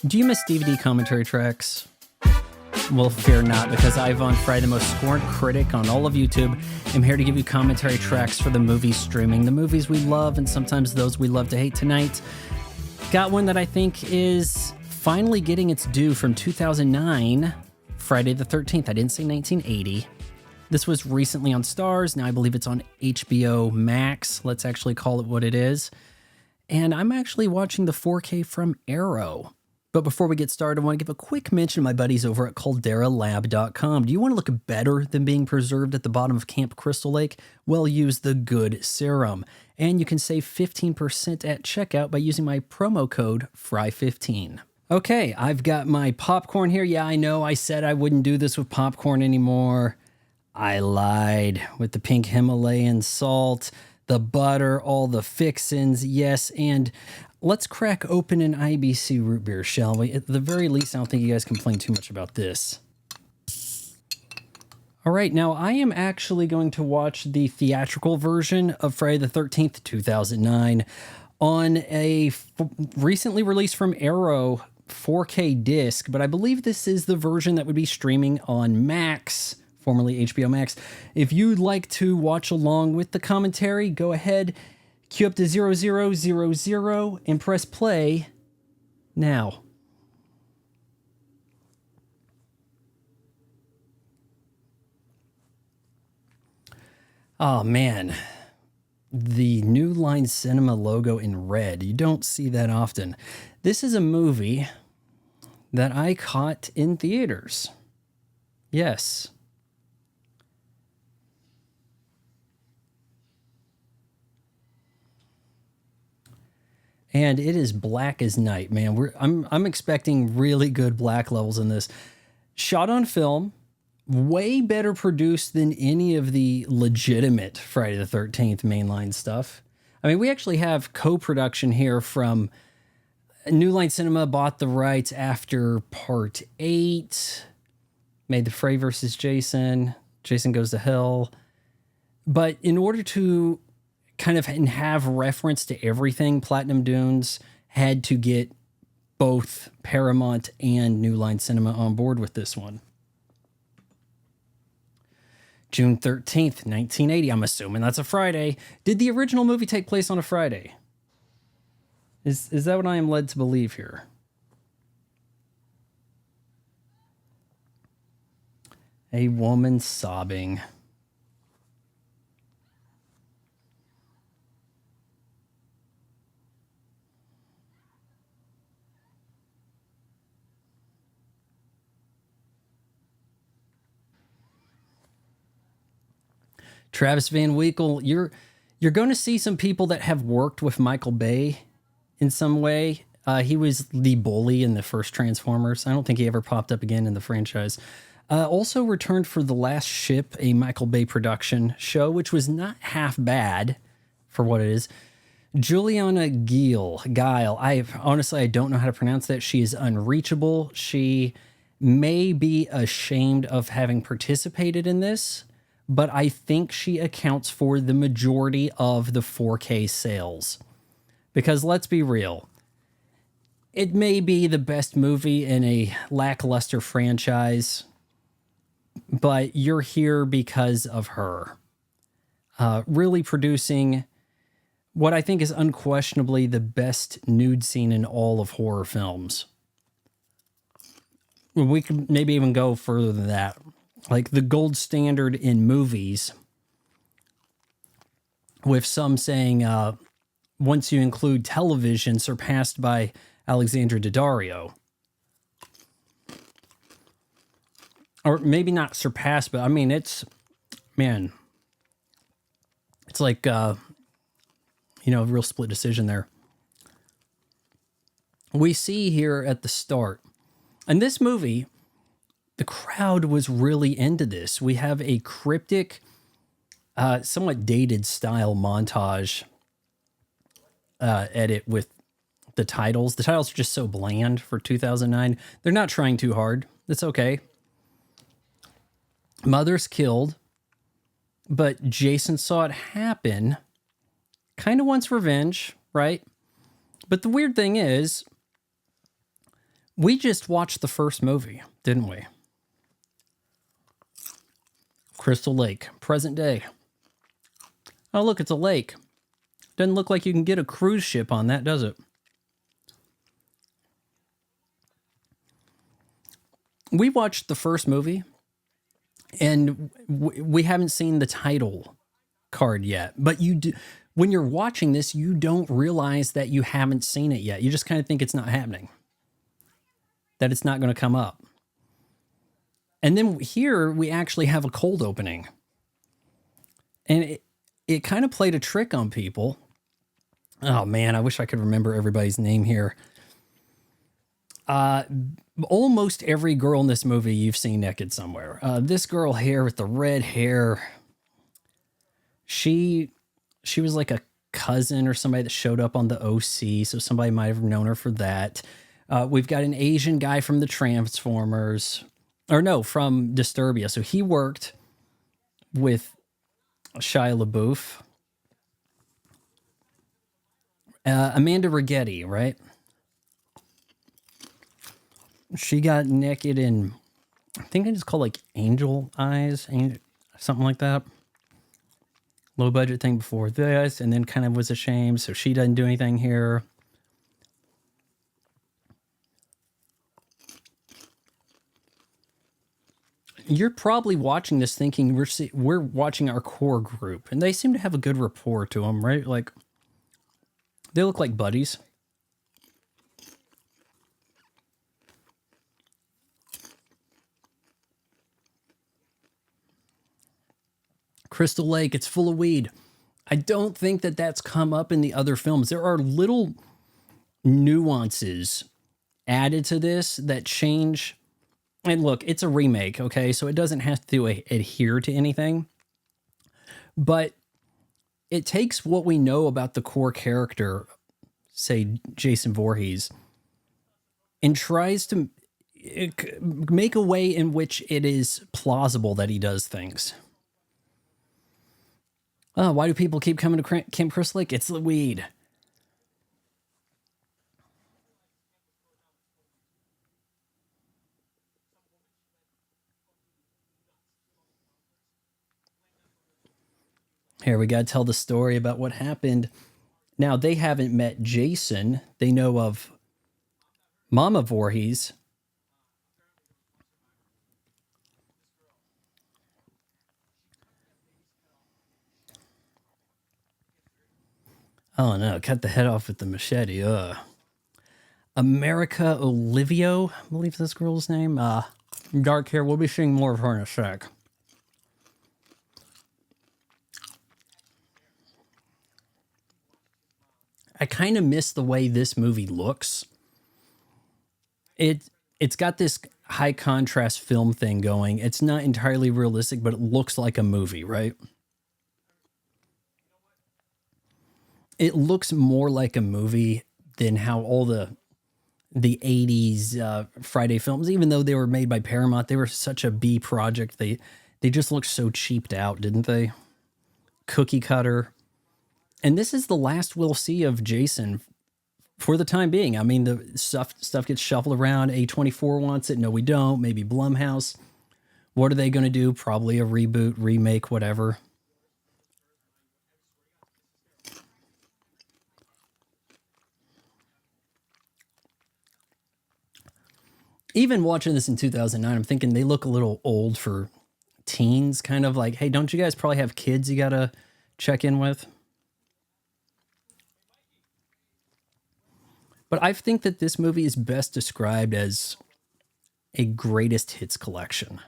Do you miss DVD commentary tracks? Well, fear not, because Ivan Fry, the most scorned critic on all of YouTube, am here to give you commentary tracks for the movies streaming, the movies we love and sometimes those we love to hate. Tonight, got one that I think is finally getting its due from 2009, Friday the 13th. I didn't say 1980. This was recently on Starz. Now I believe it's on HBO Max. Let's actually call it what it is. And I'm actually watching the 4K from Arrow. But before we get started, I want to give a quick mention to my buddies over at CalderaLab.com. Do you want to look better than being preserved at the bottom of Camp Crystal Lake? Well, use the good serum. And you can save 15% at checkout by using my promo code FRY15. Okay, I've got my popcorn here. Yeah, I know I said I wouldn't do this with popcorn anymore. I lied with the pink Himalayan salt, the butter, all the fixins, yes, and let's crack open an IBC root beer, shall we? At the very least, I don't think you guys complain too much about this. All right, now I am actually going to watch the theatrical version of Friday the 13th, 2009 on a recently released from Arrow 4K disc, but I believe this is the version that would be streaming on Max, formerly HBO Max. If you'd like to watch along with the commentary, go ahead, cue up to 0000 and press play now. Oh man, the New Line Cinema logo in red. You don't see that often. This is a movie that I caught in theaters. Yes. And it is black as night, man. I'm expecting really good black levels in this. Shot on film, way better produced than any of the legitimate Friday the 13th mainline stuff. I mean, we actually have co-production here from New Line Cinema bought the rights after Part 8, made the Frey versus Jason, Jason Goes to Hell. But in order to kind of have reference to everything, Platinum Dunes had to get both Paramount and New Line Cinema on board with this one. June 13th, 1980. I'm assuming that's a Friday. Did the original movie take place on a Friday? Is that what I am led to believe here? A woman sobbing. Travis Van Winkle, you're going to see some people that have worked with Michael Bay in some way. He was the bully in the first Transformers. I don't think he ever popped up again in the franchise. Also returned for The Last Ship, a Michael Bay production show, which was not half bad for what it is. Juliana Guile. I don't know how to pronounce that. She is unreachable. She may be ashamed of having participated in this, but I think she accounts for the majority of the 4K sales. Because let's be real, it may be the best movie in a lackluster franchise, but you're here because of her. Really producing what I think is unquestionably the best nude scene in all of horror films. We could maybe even go further than that. Like the gold standard in movies, with some saying, once you include television, surpassed by Alexandra Daddario. Or maybe not surpassed, but I mean, it's like, a real split decision there. We see here at the start, and this movie, the crowd was really into this. We have a cryptic, somewhat dated style montage edit with the titles. The titles are just so bland for 2009. They're not trying too hard. It's okay. Mother's killed, but Jason saw it happen. Kind of wants revenge, right? But the weird thing is, We just watched the first movie, didn't we? Crystal Lake, present day. Oh, look, it's a lake. Doesn't look like you can get a cruise ship on that, does it? We watched the first movie, and we haven't seen the title card yet. But you do, when you're watching this, you don't realize that you haven't seen it yet. You just kind of think it's not happening, that it's not going to come up. And then here we actually have a cold opening. And it kind of played a trick on people. Oh man, I wish I could remember everybody's name here. Almost every girl in this movie you've seen naked somewhere. This girl here with the red hair, she was like a cousin or somebody that showed up on the OC, so somebody might have known her for that. We've got an Asian guy from the Transformers, or no, from Disturbia. So he worked with Shia LaBeouf. Amanda Rigetti, right? She got naked in, I think it's called like Angel Eyes, something like that. Low budget thing before this, and then kind of was ashamed, so she doesn't do anything here. You're probably watching this thinking we're watching our core group, and they seem to have a good rapport to them, right? Like, they look like buddies. Crystal Lake, it's full of weed. I don't think that that's come up in the other films. There are little nuances added to this that change. And look, it's a remake, okay? So it doesn't have to adhere to anything. But it takes what we know about the core character, say Jason Voorhees, and tries to make a way in which it is plausible that he does things. Oh, why do people keep coming to Camp Crystal Lake? It's the weed. Here, we got to tell the story about what happened. Now, they haven't met Jason. They know of Mama Voorhees. Oh no, cut the head off with the machete. America Olivio, I believe this girl's name. Dark hair. We'll be seeing more of her in a sec. I kind of miss the way this movie looks. It's got this high contrast film thing going. It's not entirely realistic, but it looks like a movie, right? It looks more like a movie than how all the 80s Friday films, even though they were made by Paramount, they were such a B project. They just looked so cheaped out, didn't they? Cookie cutter. And this is the last we'll see of Jason for the time being. I mean, the stuff gets shuffled around. A24 wants it. No, we don't. Maybe Blumhouse. What are they going to do? Probably a reboot, remake, whatever. Even watching this in 2009, I'm thinking they look a little old for teens. Kind of like, hey, don't you guys probably have kids you got to check in with? But I think that this movie is best described as a greatest hits collection.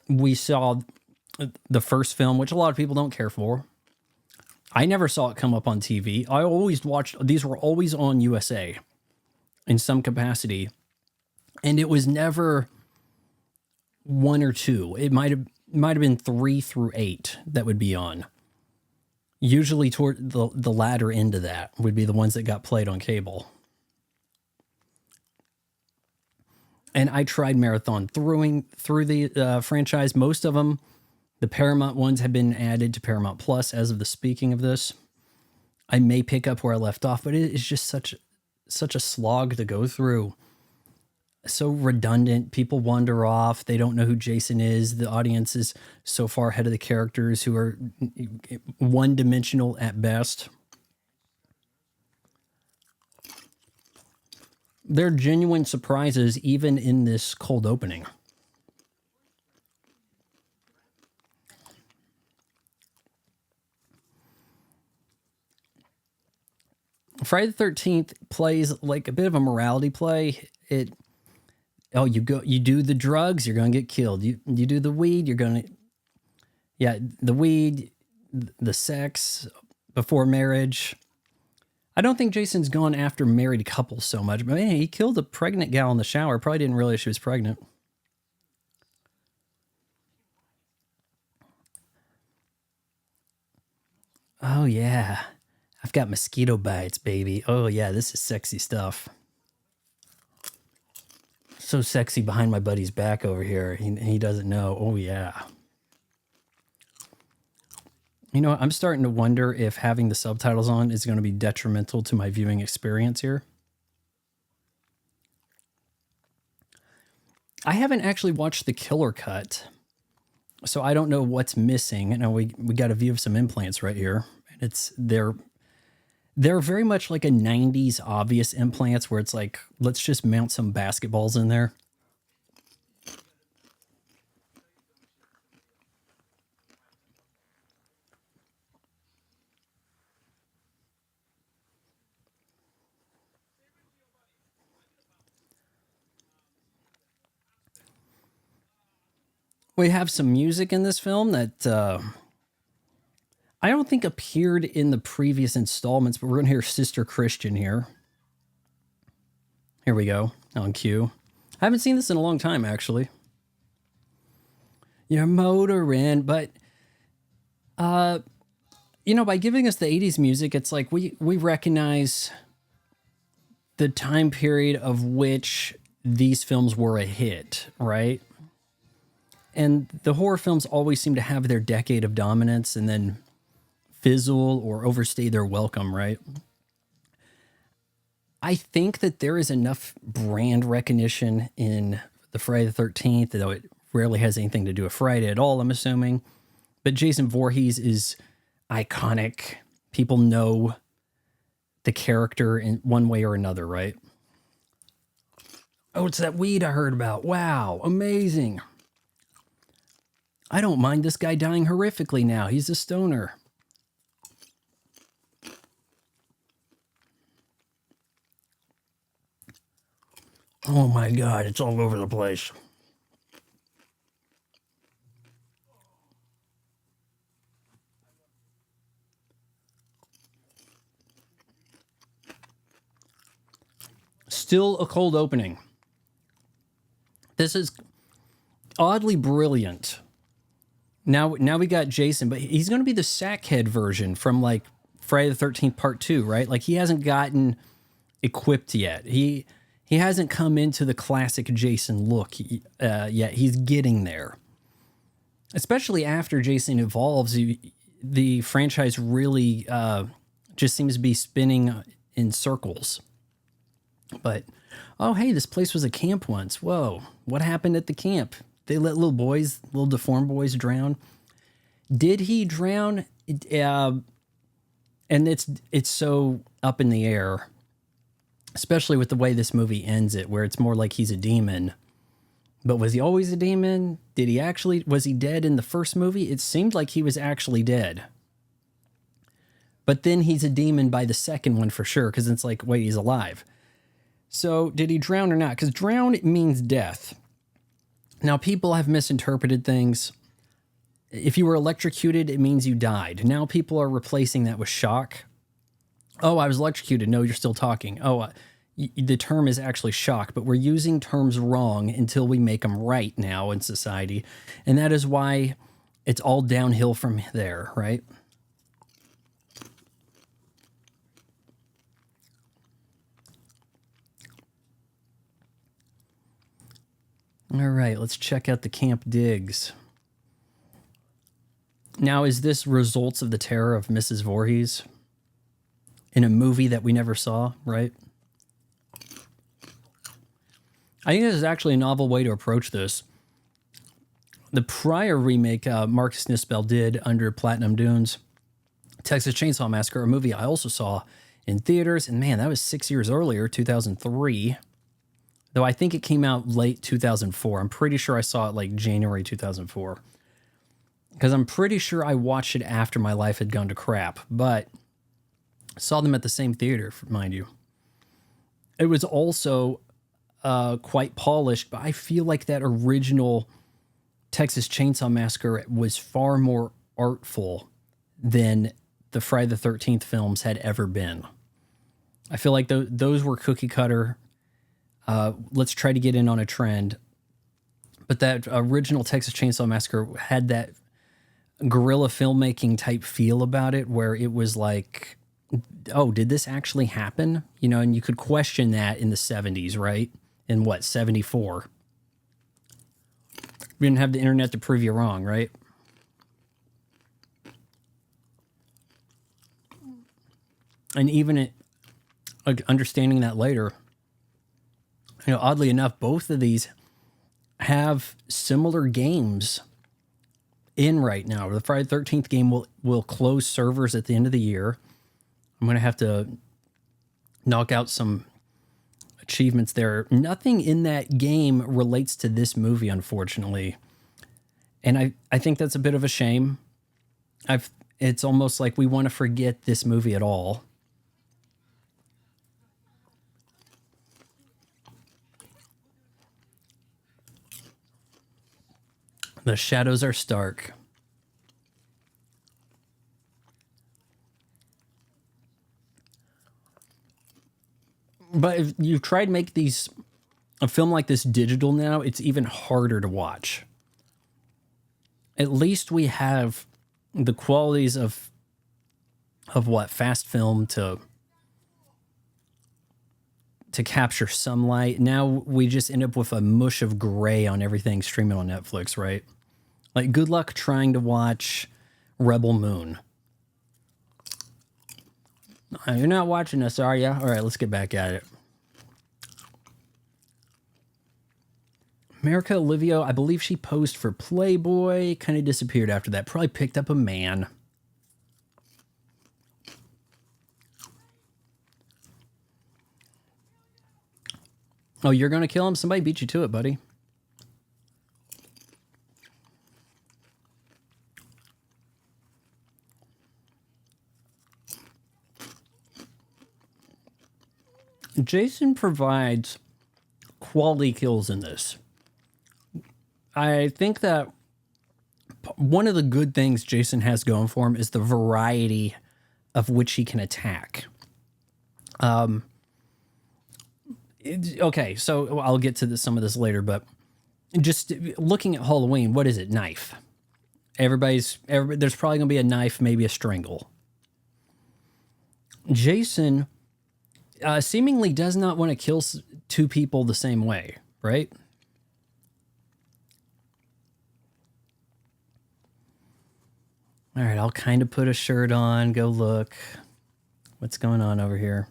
We saw the first film, which a lot of people don't care for. I never saw it come up on TV. I always watched, these were always on USA in some capacity. And it was never 1 or 2. It might have been 3 through 8 that would be on. Usually toward the latter end of that would be the ones that got played on cable. And I tried marathon through the franchise. Most of them, the Paramount ones, have been added to Paramount Plus as of the speaking of this. I may pick up where I left off, but it is just such such a slog to go through. So redundant. People wander off. They don't know who Jason is. The audience is so far ahead of the characters who are one-dimensional at best. There are genuine surprises even in this cold opening. Friday the 13th plays like a bit of a morality play. You do the drugs, you're going to get killed. You do the weed, you're going to, the weed, the sex before marriage. I don't think Jason's gone after married couples so much, but man, he killed a pregnant gal in the shower. Probably didn't realize she was pregnant. Oh yeah. I've got mosquito bites, baby. Oh yeah, this is sexy stuff. So sexy behind my buddy's back over here. He doesn't know. Oh yeah. You know, I'm starting to wonder if having the subtitles on is going to be detrimental to my viewing experience here. I haven't actually watched the killer cut, so I don't know what's missing. You know, we got a view of some implants right here. They're very much like a 90s obvious implants where it's like, let's just mount some basketballs in there. We have some music in this film that I don't think appeared in the previous installments, but we're going to hear Sister Christian here. Here we go, on cue. I haven't seen this in a long time, actually. You're motoring, but, you know, by giving us the 80s music, it's like we recognize the time period of which these films were a hit, right? And the horror films always seem to have their decade of dominance and then fizzle or overstay their welcome, right? I think that there is enough brand recognition in the Friday the 13th, though it rarely has anything to do with Friday at all, I'm assuming. But Jason Voorhees is iconic. People know the character in one way or another, right? Oh, it's that weed I heard about. Wow, amazing. I don't mind this guy dying horrifically now. He's a stoner. Oh my God, it's all over the place. Still a cold opening. This is oddly brilliant. Now we got Jason, but he's going to be the sackhead version from like Friday the 13th Part 2, right? Like he hasn't gotten equipped yet. He hasn't come into the classic Jason look yet. He's getting there. Especially after Jason evolves, the franchise really just seems to be spinning in circles. But, oh, hey, this place was a camp once. Whoa, what happened at the camp? They let little deformed boys drown. Did he drown? And it's so up in the air, especially with the way this movie ends it, where it's more like he's a demon. But was he always a demon? Was he dead in the first movie? It seemed like he was actually dead. But then he's a demon by the second one for sure, because it's like, wait, he's alive. So did he drown or not? Because drown means death. Now, people have misinterpreted things. If you were electrocuted, it means you died. Now people are replacing that with shock. Oh, I was electrocuted. No, you're still talking. Oh, the term is actually shock, but we're using terms wrong until we make them right now in society. And that is why it's all downhill from there, right? All right, let's check out the camp digs. Now, is this results of the terror of Mrs. Voorhees in a movie that we never saw, right? I think this is actually a novel way to approach this. The prior remake Marcus Nispel did under Platinum Dunes, Texas Chainsaw Massacre, a movie I also saw in theaters, and man, that was 6 years earlier, 2003. Though I think it came out late 2004. I'm pretty sure I saw it like January 2004. Because I'm pretty sure I watched it after my life had gone to crap, but saw them at the same theater, mind you. It was also quite polished, but I feel like that original Texas Chainsaw Massacre was far more artful than the Friday the 13th films had ever been. I feel like those were cookie cutter. Let's try to get in on a trend. But that original Texas Chainsaw Massacre had that guerrilla filmmaking type feel about it, where it was like, oh, did this actually happen? You know, and you could question that in the 70s, right? In what, 74? We didn't have the internet to prove you wrong, right? And even understanding that later, you know, oddly enough, both of these have similar games in right now. The Friday the 13th game will close servers at the end of the year. I'm going to have to knock out some achievements there. Nothing in that game relates to this movie, unfortunately. And I think that's a bit of a shame. It's almost like we want to forget this movie at all. The shadows are stark. But if you try to make a film like this digital now, it's even harder to watch. At least we have the qualities of what, fast film to capture some light. Now we just end up with a mush of gray on everything streaming on Netflix, right? Like, good luck trying to watch Rebel Moon. You're not watching this, are you? All right, let's get back at it. America Olivia, I believe she posed for Playboy, kind of disappeared after that. Probably picked up a man. Oh, you're going to kill him? Somebody beat you to it, buddy. Jason provides quality kills in this. I think that one of the good things Jason has going for him is the variety of which he can attack. Okay, so I'll get to some of this later, but just looking at Halloween, what is it? Knife. There's probably going to be a knife, maybe a strangle. Jason seemingly does not want to kill two people the same way, right? All right, I'll kind of put a shirt on, go look. What's going on over here?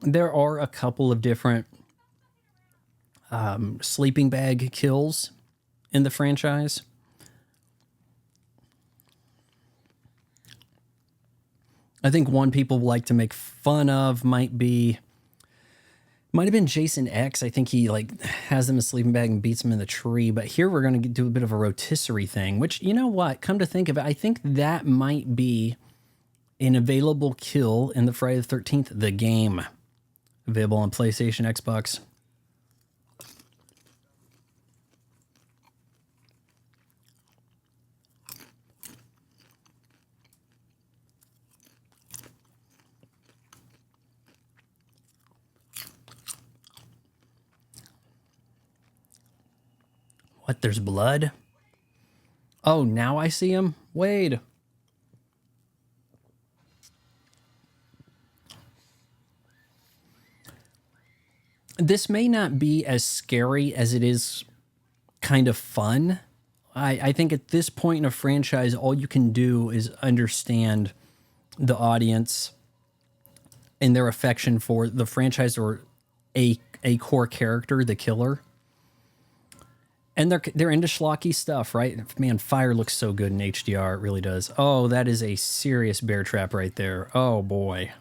There are a couple of different sleeping bag kills in the franchise. I think one people like to make fun of might have been Jason X. I think he has them in a sleeping bag and beats them in the tree. But here we're going to do a bit of a rotisserie thing, which, you know what? Come to think of it, I think that might be an available kill in the Friday the 13th, the game. Available on PlayStation, Xbox. What, there's blood? Oh, now I see him? Wade. This may not be as scary as it is kind of fun. I think at this point in a franchise, all you can do is understand the audience and their affection for the franchise or a core character, the killer. And they're into schlocky stuff, right? Man, fire looks so good in HDR. It really does. Oh, that is a serious bear trap right there. Oh, boy.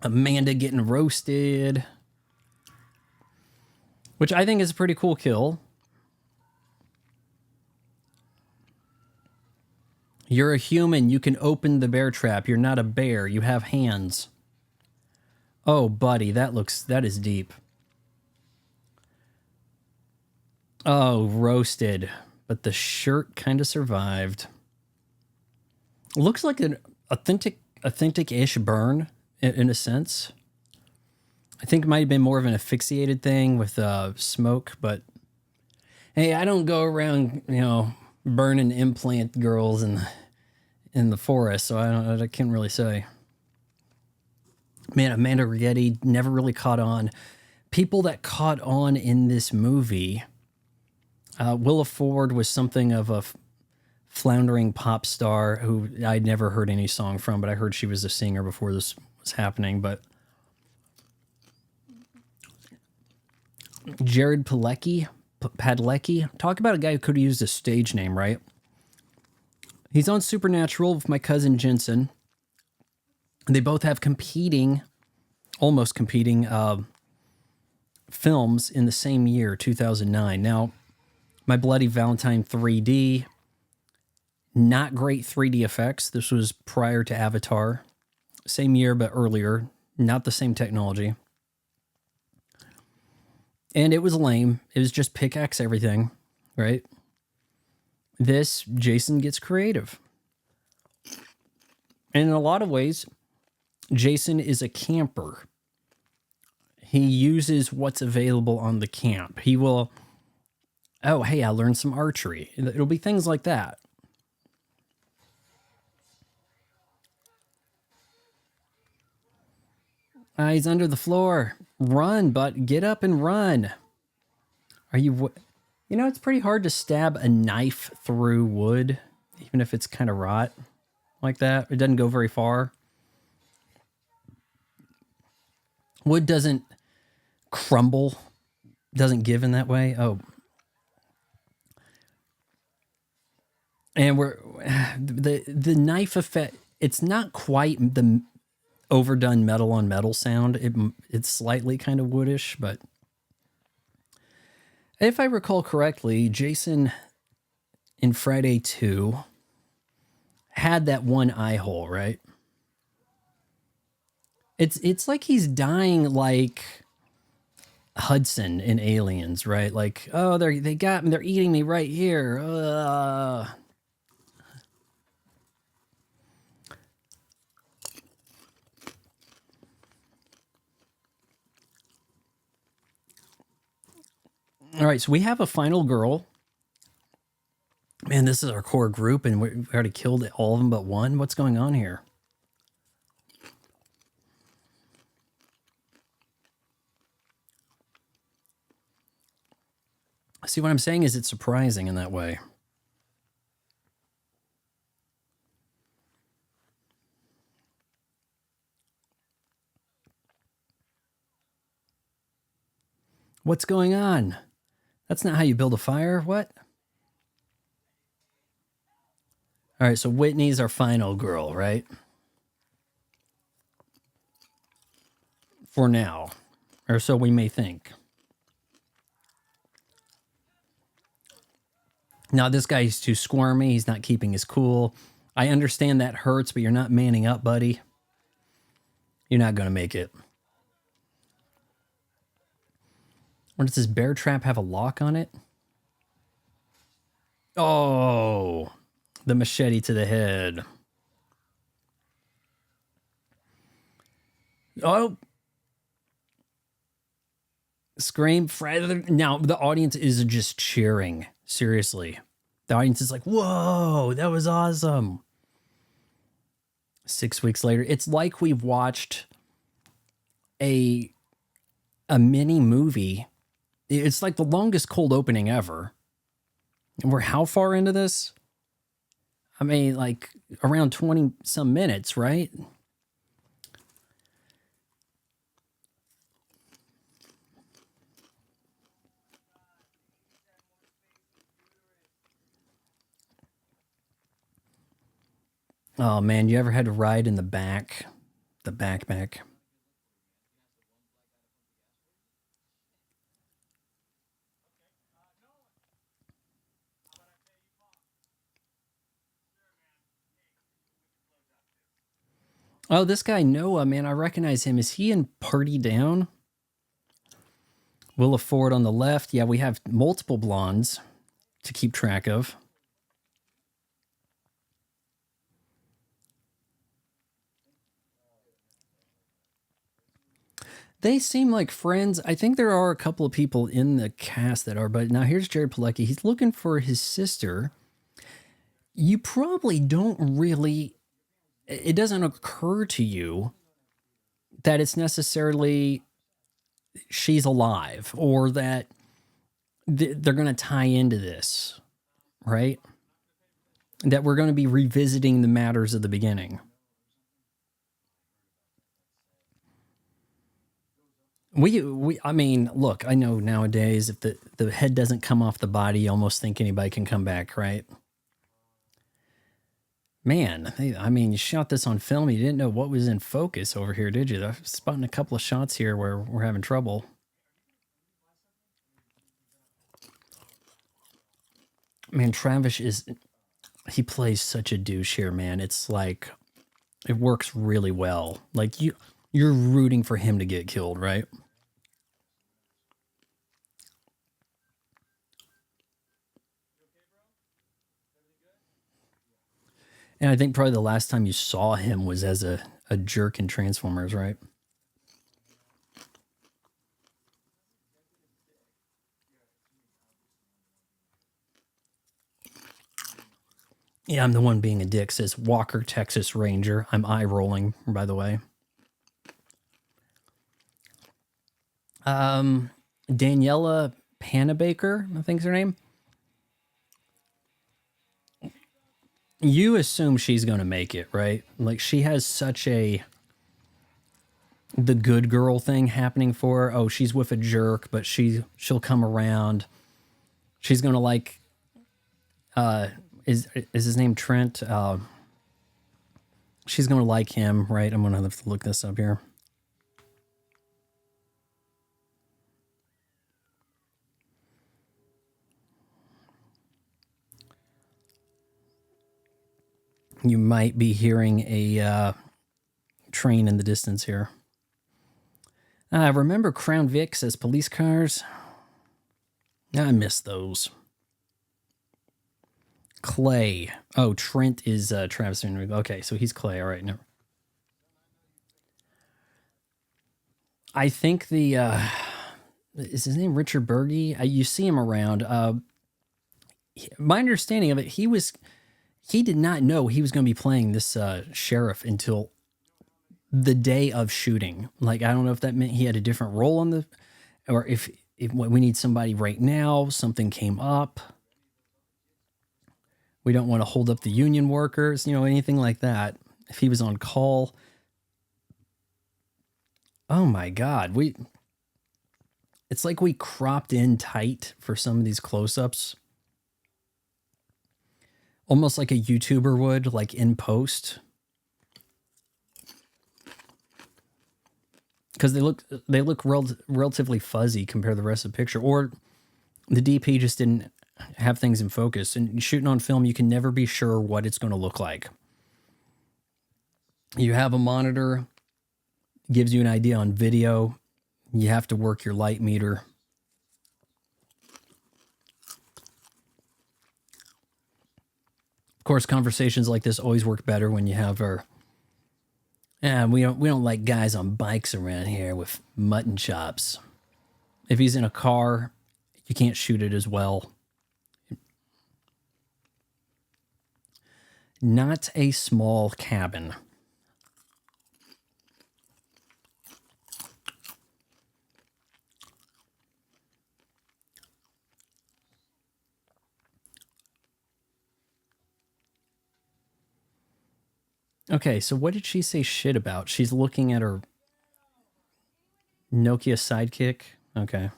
Amanda getting roasted. Which I think is a pretty cool kill. You're a human. You can open the bear trap. You're not a bear. You have hands. Oh, buddy, that is deep. Oh, roasted. But the shirt kind of survived. Looks like an authentic-ish burn in a sense. I think it might have been more of an asphyxiated thing with smoke, but hey, I don't go around, burning implant girls in the forest, so I can't really say. Man, Amanda Rigetti never really caught on. People that caught on in this movie, Willa Ford was something of a floundering pop star who I'd never heard any song from, but I heard she was a singer before this was happening. But Jared Padalecki, talk about a guy who could have used a stage name, right? He's on Supernatural with my cousin Jensen. They both have almost competing films in the same year, 2009. Now, My Bloody Valentine 3D, not great 3D effects. This was prior to Avatar. Same year, but earlier. Not the same technology. And it was lame. It was just pickaxe everything, right? This, Jason gets creative. And in a lot of ways, Jason is a camper. He uses what's available on the camp. He will, oh, hey, I learned some archery. It'll be things like that. He's under the floor. Run, but get up and run. Are you... it's pretty hard to stab a knife through wood, even if it's kind of rot like that. It doesn't go very far. Wood doesn't crumble, doesn't give in that way. Oh. And the knife effect, it's not quite the overdone metal on metal sound. It's slightly kind of woodish, but if I recall correctly, Jason in Friday 2 had that one eye hole, right? It's like he's dying like Hudson in Aliens, right? Like, oh, they got me, they're eating me right here. All right, so we have a final girl. Man, this is our core group, and we already killed all of them but one. What's going on here? See, what I'm saying is it's surprising in that way. What's going on? That's not how you build a fire. What? All right, so Whitney's our final girl, right? For now. Or so we may think. Now, this guy's too squirmy. He's not keeping his cool. I understand that hurts, but you're not manning up, buddy. You're not going to make it. Or does this bear trap have a lock on it? Oh, the machete to the head. Oh. Scream. Now, the audience is just cheering. Seriously. The audience is like, whoa, that was awesome. 6 weeks later, it's like we've watched a mini movie. It's like the longest cold opening ever. And we're how far into this? I mean, like around 20 some minutes, right? Oh man, you ever had to ride in the back? The backpack. Oh, this guy Noah, man, I recognize him. Is he in Party Down? Willa Ford on the left. Yeah, we have multiple blondes to keep track of. They seem like friends. I think there are a couple of people in the cast that are, but now here's Jared Padalecki. He's looking for his sister. You probably don't really, it doesn't occur to you that it's necessarily she's alive or that they're going to tie into this, right? That we're going to be revisiting the matters of the beginning. I mean, look, I know nowadays if the head doesn't come off the body, you almost think anybody can come back, right? Man, I mean, you shot this on film. You didn't know what was in focus over here, did you? I'm spotting a couple of shots here where we're having trouble. Man, Travis he plays such a douche here, man. It's like, it works really well. Like, you're rooting for him to get killed, right? And I think probably the last time you saw him was as a jerk in Transformers, right? Yeah, I'm the one being a dick, says Walker, Texas Ranger. I'm eye rolling, by the way. Daniela Panabaker, I think's her name. You assume she's going to make it, right? Like, she has such the good girl thing happening for her. Oh, she's with a jerk, but she'll come around. She's going to like, is his name Trent? She's going to like him, right? I'm going to have to look this up here. You might be hearing a train in the distance here. Remember Crown Vics as police cars? I miss those. Clay. Oh, Trent is Travis. Okay, so he's Clay. All right. No. I think is his name Richard Berge? You see him around. My understanding of it, he did not know he was going to be playing this sheriff until the day of shooting. Like, I don't know if that meant he had a different role on the, or if we need somebody right now, something came up. We don't want to hold up the union workers, anything like that. If he was on call. Oh my God. It's like we cropped in tight for some of these close-ups. Almost like a YouTuber would, like in post. Because they look relatively fuzzy compared to the rest of the picture. Or the DP just didn't have things in focus. And shooting on film, you can never be sure what it's going to look like. You have a monitor, gives you an idea on video. You have to work your light meter. Of course, conversations like this always work better when you have we don't like guys on bikes around here with mutton chops. If he's in a car, you can't shoot it as well. Not a small cabin. Okay, so what did she say shit about? She's looking at her Nokia sidekick. Okay.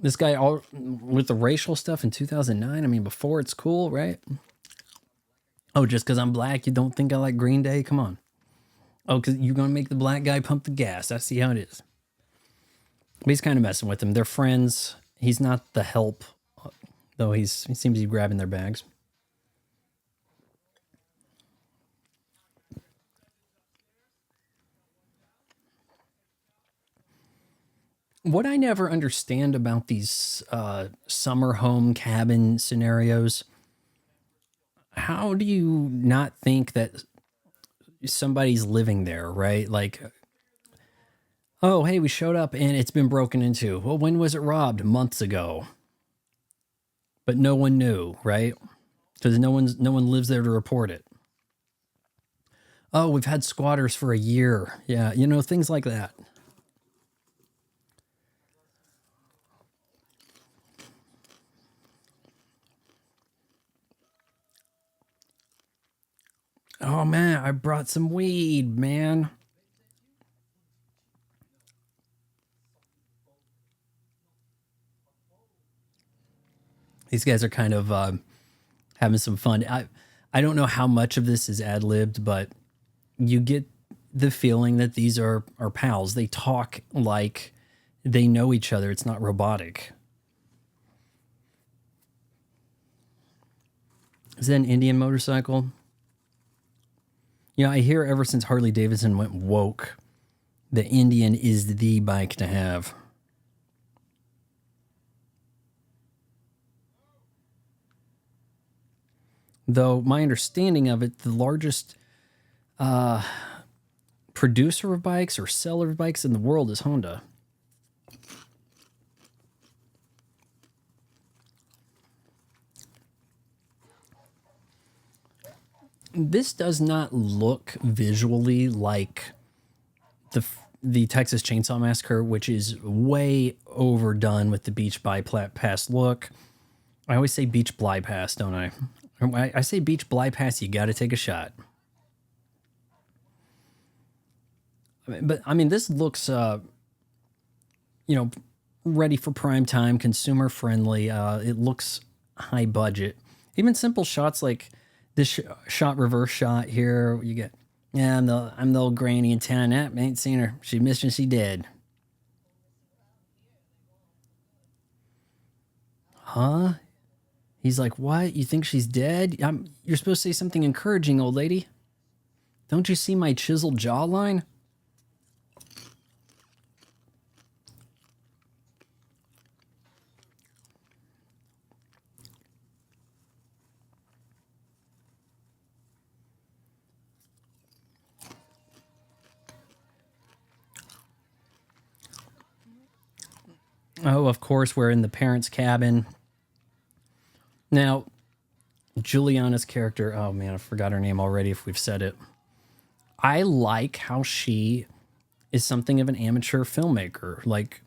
This guy all with the racial stuff in 2009. I mean, before it's cool, right? Oh, just because I'm black, you don't think I like Green Day? Come on. Oh, because you're going to make the black guy pump the gas. I see how it is. But he's kind of messing with him. They're friends. He's not the help, though he seems to be grabbing their bags. What I never understand about these summer home cabin scenarios, how do you not think that somebody's living there, right? Like, oh, hey, we showed up and it's been broken into. Well, when was it robbed? Months ago. But no one knew, right? Because no one lives there to report it. Oh, we've had squatters for a year. Yeah, things like that. Oh man, I brought some weed, man. These guys are kind of having some fun. I don't know how much of this is ad libbed, but you get the feeling that these are pals. They talk like they know each other. It's not robotic. Is that an Indian motorcycle? I hear ever since Harley Davidson went woke, the Indian is the bike to have. Though my understanding of it, the largest producer of bikes or seller of bikes in the world is Honda. This does not look visually like the Texas Chainsaw Massacre, which is way overdone with the beach bypass look. I always say beach bypass, don't I? I say beach bypass, you got to take a shot. But I mean, this looks, ready for prime time, consumer friendly. It looks high budget. Even simple shots like this shot reverse shot here. You get, yeah, I'm the old granny in town. I ain't seen her. She missed and she dead. Huh? He's like, what? You think she's dead? You're supposed to say something encouraging, old lady. Don't you see my chiseled jawline? Oh, of course, we're in the parents' cabin. Now, Juliana's character, oh man, I forgot her name already if we've said it. I like how she is something of an amateur filmmaker. Like,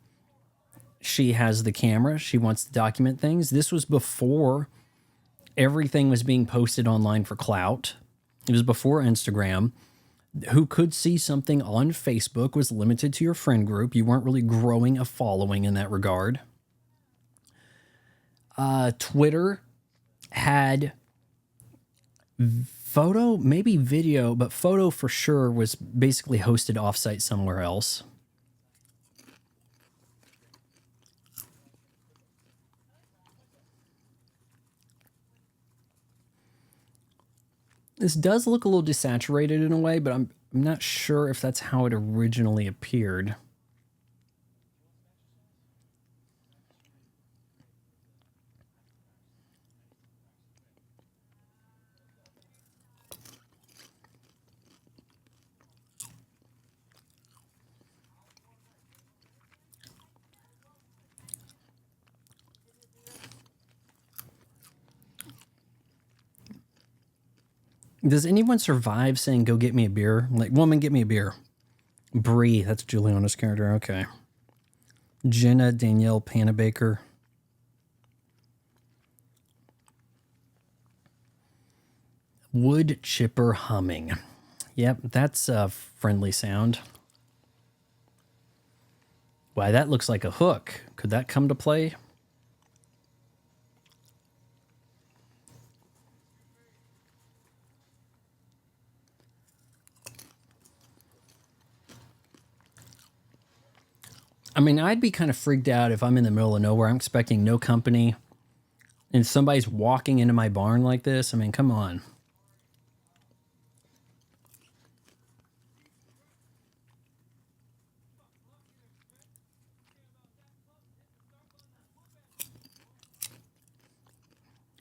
she has the camera, she wants to document things. This was before everything was being posted online for clout. It was before Instagram. Who could see something on Facebook was limited to your friend group. You weren't really growing a following in that regard. Twitter had photo, maybe video, but photo for sure was basically hosted offsite somewhere else. This does look a little desaturated in a way, but I'm not sure if that's how it originally appeared. Does anyone survive saying, go get me a beer? Like, woman, get me a beer. Bree, that's Juliana's character. Okay. Jenna Danielle Panabaker. Wood chipper humming. Yep, that's a friendly sound. Why, that looks like a hook. Could that come to play? I mean, I'd be kind of freaked out if I'm in the middle of nowhere. I'm expecting no company, and somebody's walking into my barn like this. I mean, come on.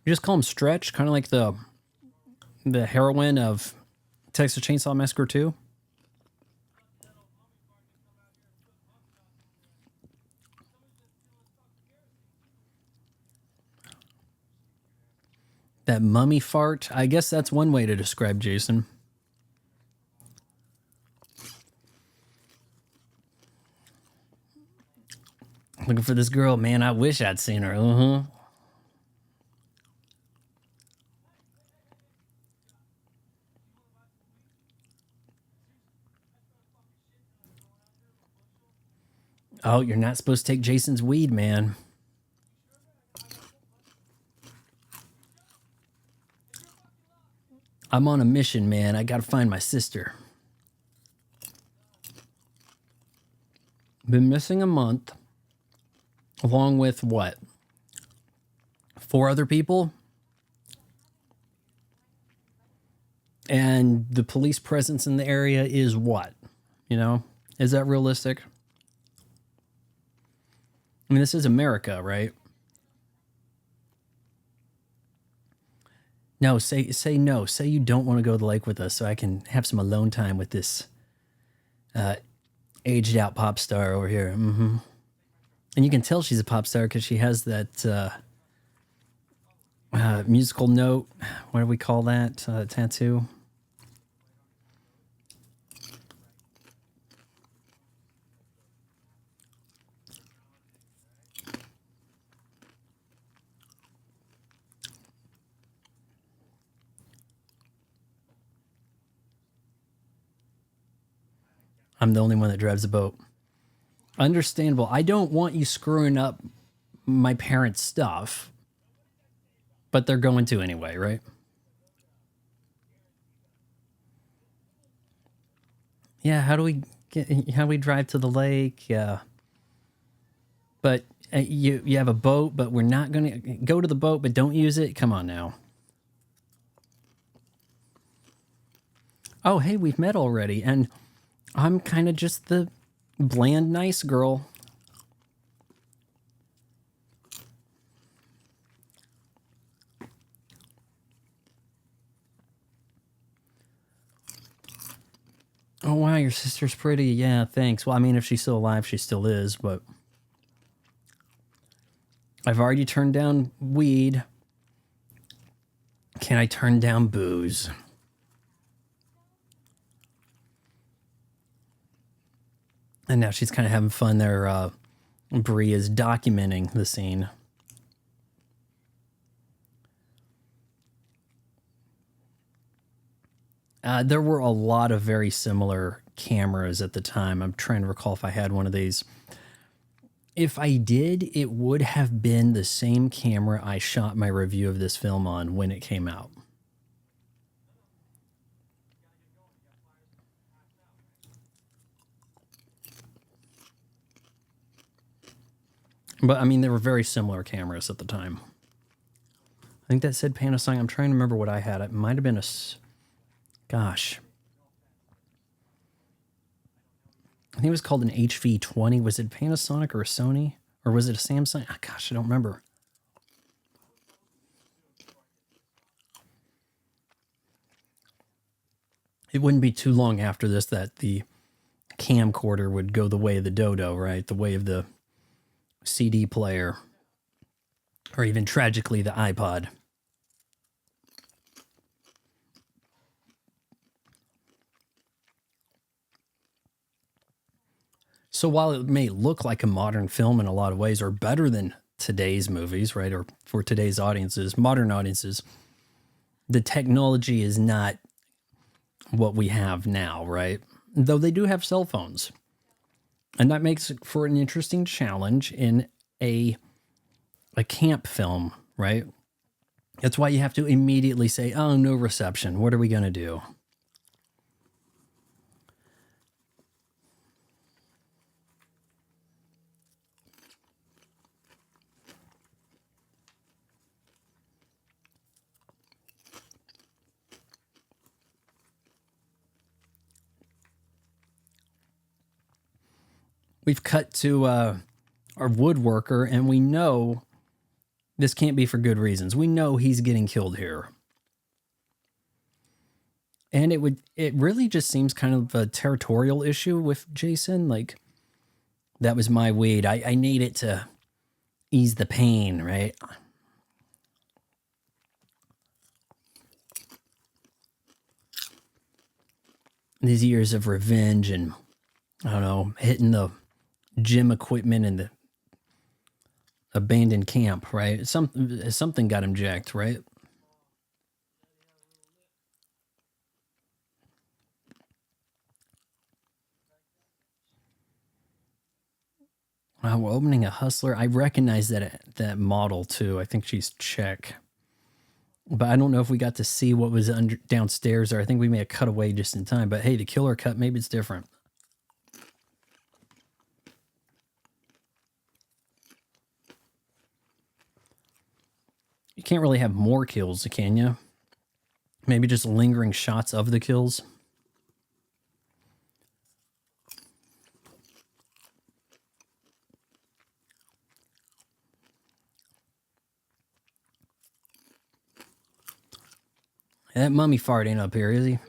You just call him Stretch, kind of like the heroine of Texas Chainsaw Massacre 2. That mummy fart. I guess that's one way to describe Jason. Looking for this girl, man. I wish I'd seen her. Oh, you're not supposed to take Jason's weed, man. I'm on a mission, man. I gotta find my sister. Been missing a month. Along with what? 4 other people? And the police presence in the area is what? You know? Is that realistic? I mean, this is America, right? No, say no. Say you don't want to go to the lake with us so I can have some alone time with this aged out pop star over here. Mm-hmm. And you can tell she's a pop star because she has that musical note. What do we call that? Tattoo? I'm the only one that drives a boat. Understandable. I don't want you screwing up my parents' stuff, but they're going to anyway, right? Yeah, how do we drive to the lake? Yeah. But you have a boat, but we're not going to go to the boat, but don't use it. Come on now. Oh, hey, we've met already, and I'm kind of just the bland, nice girl. Oh, wow, your sister's pretty. Yeah, thanks. Well, I mean, if she's still alive, she still is, but I've already turned down weed. Can I turn down booze? And now she's kind of having fun there. Bree is documenting the scene. There were a lot of very similar cameras at the time. I'm trying to recall if I had one of these. If I did, it would have been the same camera I shot my review of this film on when it came out. But, I mean, they were very similar cameras at the time. I think that said Panasonic. I'm trying to remember what I had. It might have been a... Gosh. I think it was called an HV20. Was it Panasonic or a Sony? Or was it a Samsung? Oh, gosh, I don't remember. It wouldn't be too long after this that the camcorder would go the way of the Dodo, right? The way of the CD player. Or even tragically, the iPod. So while it may look like a modern film in a lot of ways, or better than today's movies, right? Or for today's audiences, modern audiences, the technology is not what we have now, right? Though they do have cell phones. And that makes for an interesting challenge in a camp film, right? That's why you have to immediately say, oh, no reception. What are we going to do? We've cut to our woodworker, and we know this can't be for good reasons. We know he's getting killed here. And it really just seems kind of a territorial issue with Jason. Like, that was my weed. I need it to ease the pain, right? These years of revenge and, I don't know, hitting the gym equipment in the abandoned camp, right? Something got him jacked, right? We're opening a hustler. I recognize that model too. I think she's Czech, but I don't know if we got to see what was downstairs there. I think we may have cut away just in time. But hey, the killer cut, maybe it's different. You can't really have more kills, can you? Maybe just lingering shots of the kills. That mummy fart ain't up here, is he?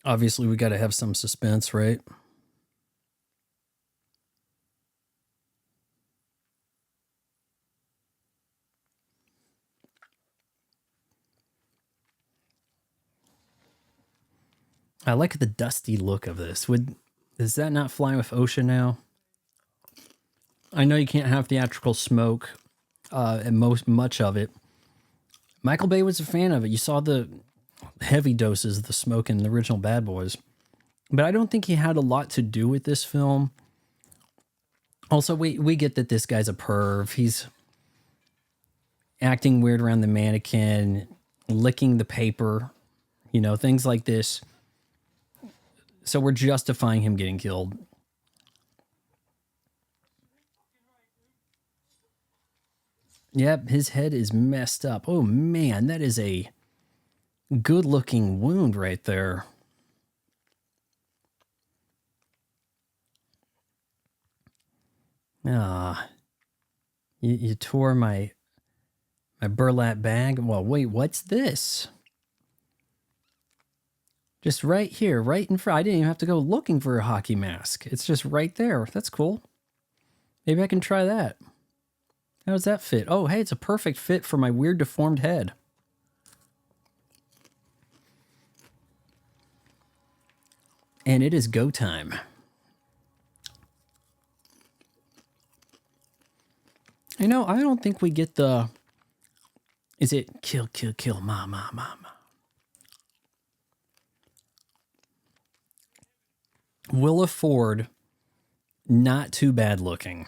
Obviously, we got to have some suspense, right? I like the dusty look of this. Does that not fly with OSHA now? I know you can't have theatrical smoke, and much of it. Michael Bay was a fan of it. You saw the heavy doses of the smoke in the original Bad Boys. But I don't think he had a lot to do with this film. Also, we get that this guy's a perv. He's acting weird around the mannequin, licking the paper, things like this. So we're justifying him getting killed. Yep, his head is messed up. Oh, man, that is a good-looking wound right there. You tore my burlap bag. Well, wait, what's this? Just right here, right in front. I didn't even have to go looking for a hockey mask. It's just right there. That's cool. Maybe I can try that. How does that fit? Oh, hey, it's a perfect fit for my weird deformed head. And it is go time. I don't think we get the... Is it kill, kill, kill, ma, ma, ma, ma? Willa Ford, not too bad looking.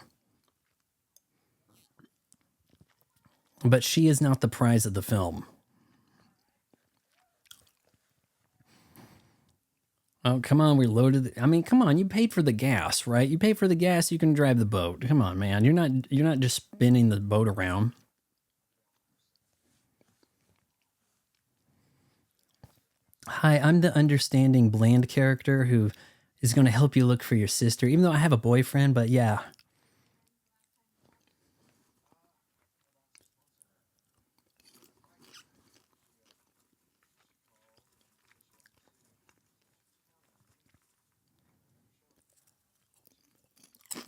But she is not the prize of the film. Oh, come on, we loaded. Come on, you paid for the gas, right? You pay for the gas, you can drive the boat. Come on, man. You're not just spinning the boat around. Hi, I'm the understanding bland character who is going to help you look for your sister, even though I have a boyfriend, but yeah.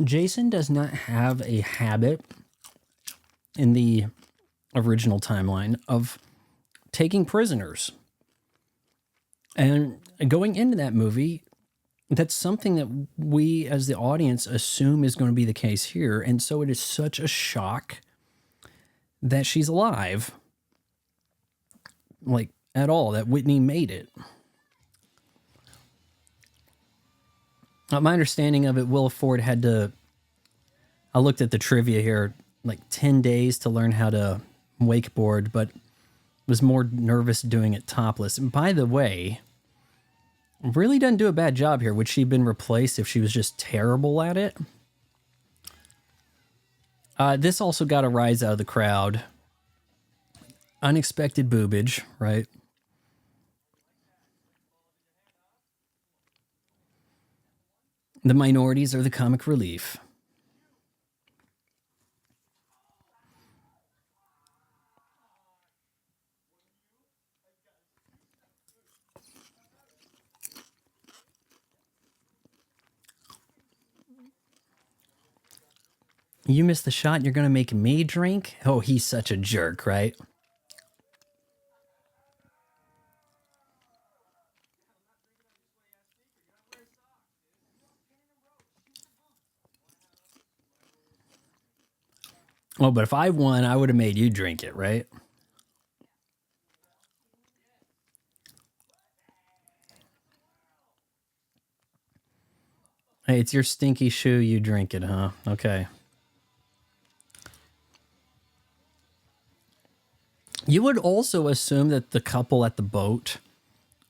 Jason does not have a habit in the original timeline of taking prisoners. And going into that movie, that's something that we as the audience assume is going to be the case here. And so it is such a shock that she's alive, like at all, that Whitney made it. My understanding of it, Will Ford had to, I looked at the trivia here, like 10 days to learn how to wakeboard, but was more nervous doing it topless. And by the way, really doesn't do a bad job here. Would she have been replaced if she was just terrible at it? This also got a rise out of the crowd. Unexpected boobage, right? The minorities are the comic relief. You missed the shot and you're going to make me drink? Oh, he's such a jerk, right? Oh, but if I won, I would have made you drink it, right? Hey, it's your stinky shoe. You drink it, huh? Okay. You would also assume that the couple at the boat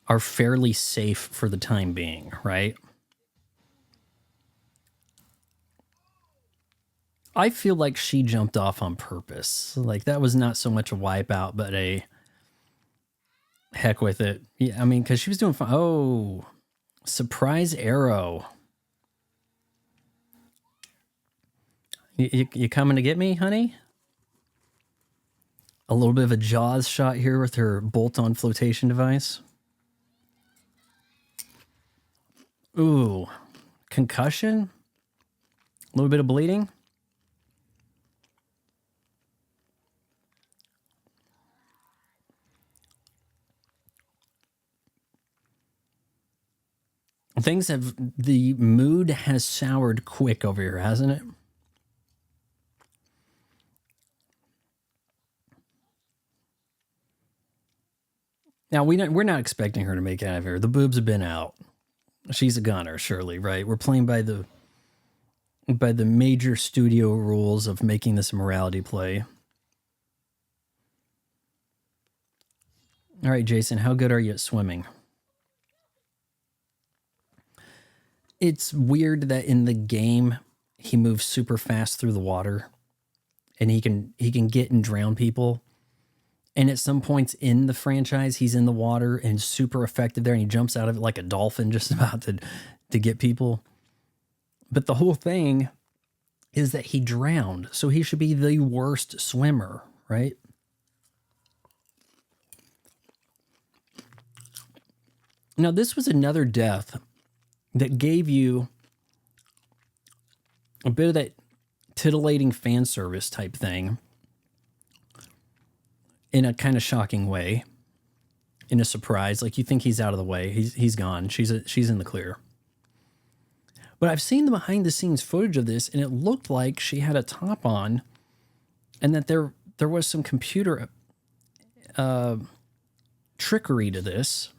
are fairly safe for the time being, right? I feel like she jumped off on purpose. Like that was not so much a wipeout, but a heck with it. Yeah, I mean, because she was doing fine. Oh, surprise arrow. You coming to get me, honey? A little bit of a Jaws shot here with her bolt-on flotation device. Ooh, concussion? A little bit of bleeding? The mood has soured quick over here, hasn't it? Now, we're not expecting her to make it out of here. The boobs have been out. She's a gunner, surely, right? We're playing by the major studio rules of making this a morality play. All right, Jason, how good are you at swimming? It's weird that in the game he moves super fast through the water and he can get and drown people. And at some points in the franchise, he's in the water and super effective there, and he jumps out of it like a dolphin just about to get people. But the whole thing is that he drowned, so he should be the worst swimmer, right? Now, this was another death that gave you a bit of that titillating fan service type thing in a kind of shocking way, in a surprise. Like you think he's out of the way, he's gone. She's in the clear. But I've seen the behind the scenes footage of this, and it looked like she had a top on, and that there was some computer trickery to this.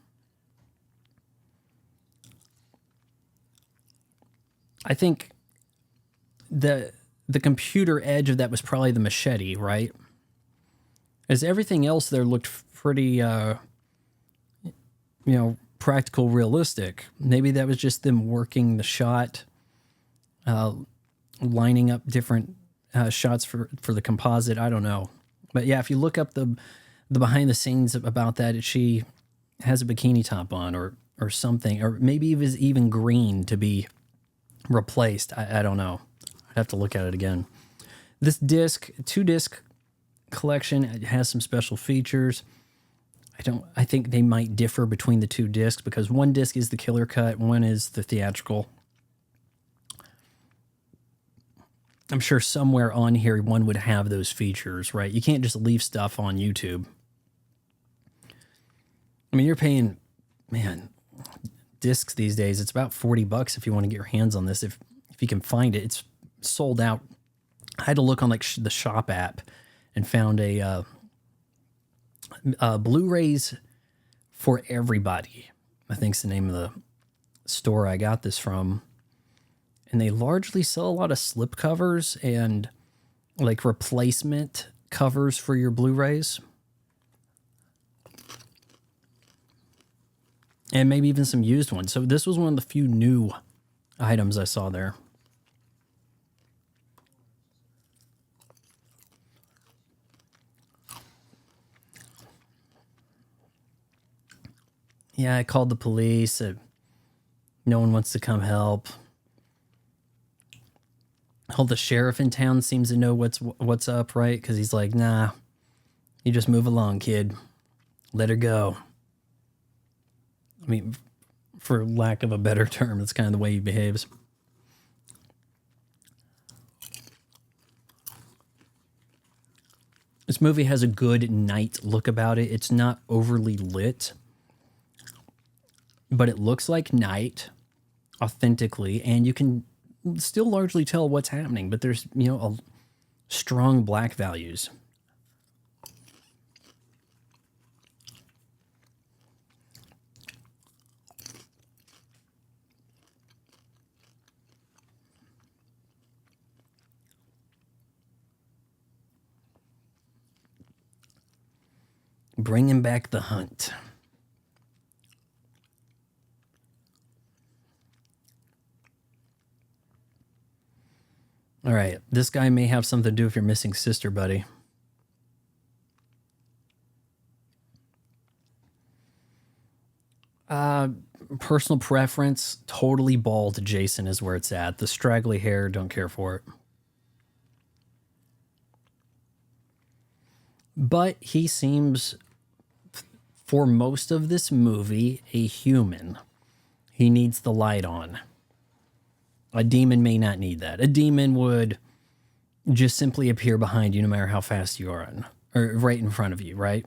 I think the computer edge of that was probably the machete, right? As everything else there looked pretty, practical, realistic. Maybe that was just them working the shot, lining up different shots for the composite. I don't know. But yeah, if you look up the behind the scenes about that, she has a bikini top on or something, or maybe it was even green to be replaced. I don't know. I'd have to look at it again. This disc, 2-disc collection, it has some special features. I think they might differ between the 2 discs because one disc is the killer cut, one is the theatrical. I'm sure somewhere on here one would have those features, right? You can't just leave stuff on YouTube. I mean, you're paying, man, discs these days. It's about $40 if you want to get your hands on this. If you can find it, it's sold out. I had to look on like the shop app and found a Blu-rays for everybody, I think's the name of the store I got this from. And they largely sell a lot of slip covers and like replacement covers for your Blu-rays. And maybe even some used ones. So this was one of the few new items I saw there. Yeah, I called the police. No one wants to come help. All the sheriff in town seems to know what's up, right? Because he's like, nah, you just move along, kid. Let her go. I mean, for lack of a better term, that's kind of the way he behaves. This movie has a good night look about it. It's not overly lit, but it looks like night authentically, and you can still largely tell what's happening, but there's, you know, a strong black values. Bringing back the hunt. All right, this guy may have something to do with your missing sister, buddy. Personal preference, totally bald Jason is where it's at. The straggly hair, don't care for it. But he seems, for most of this movie, a human. He needs the light on. A demon may not need that. A demon would just simply appear behind you no matter how fast you are, or right in front of you, right?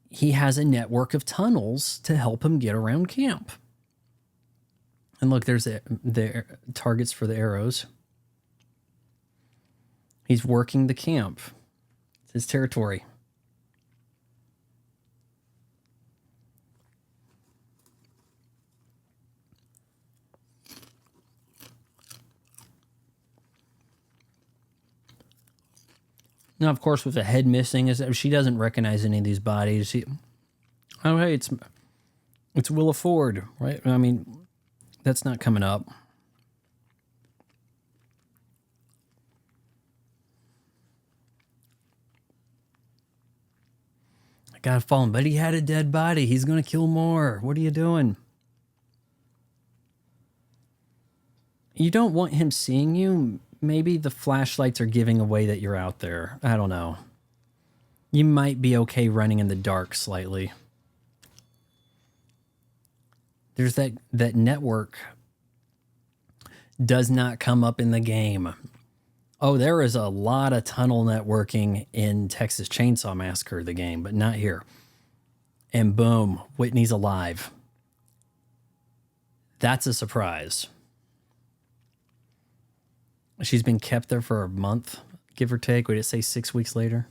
He has a network of tunnels to help him get around camp. And look, there's the targets for the arrows. He's working the camp. It's his territory. Now, of course, with the head missing, she doesn't recognize any of these bodies. Oh, hey, it's Willa Ford, right? I mean, that's not coming up. I gotta follow him, but he had a dead body. He's gonna kill more. What are you doing? You don't want him seeing you. Maybe the flashlights are giving away that you're out there. I don't know. You might be okay running in the dark slightly. There's that network does not come up in the game. Oh, there is a lot of tunnel networking in Texas Chainsaw Massacre, the game, but not here. And boom, Whitney's alive. That's a surprise. She's been kept there for a month, give or take. Would it say 6 weeks later?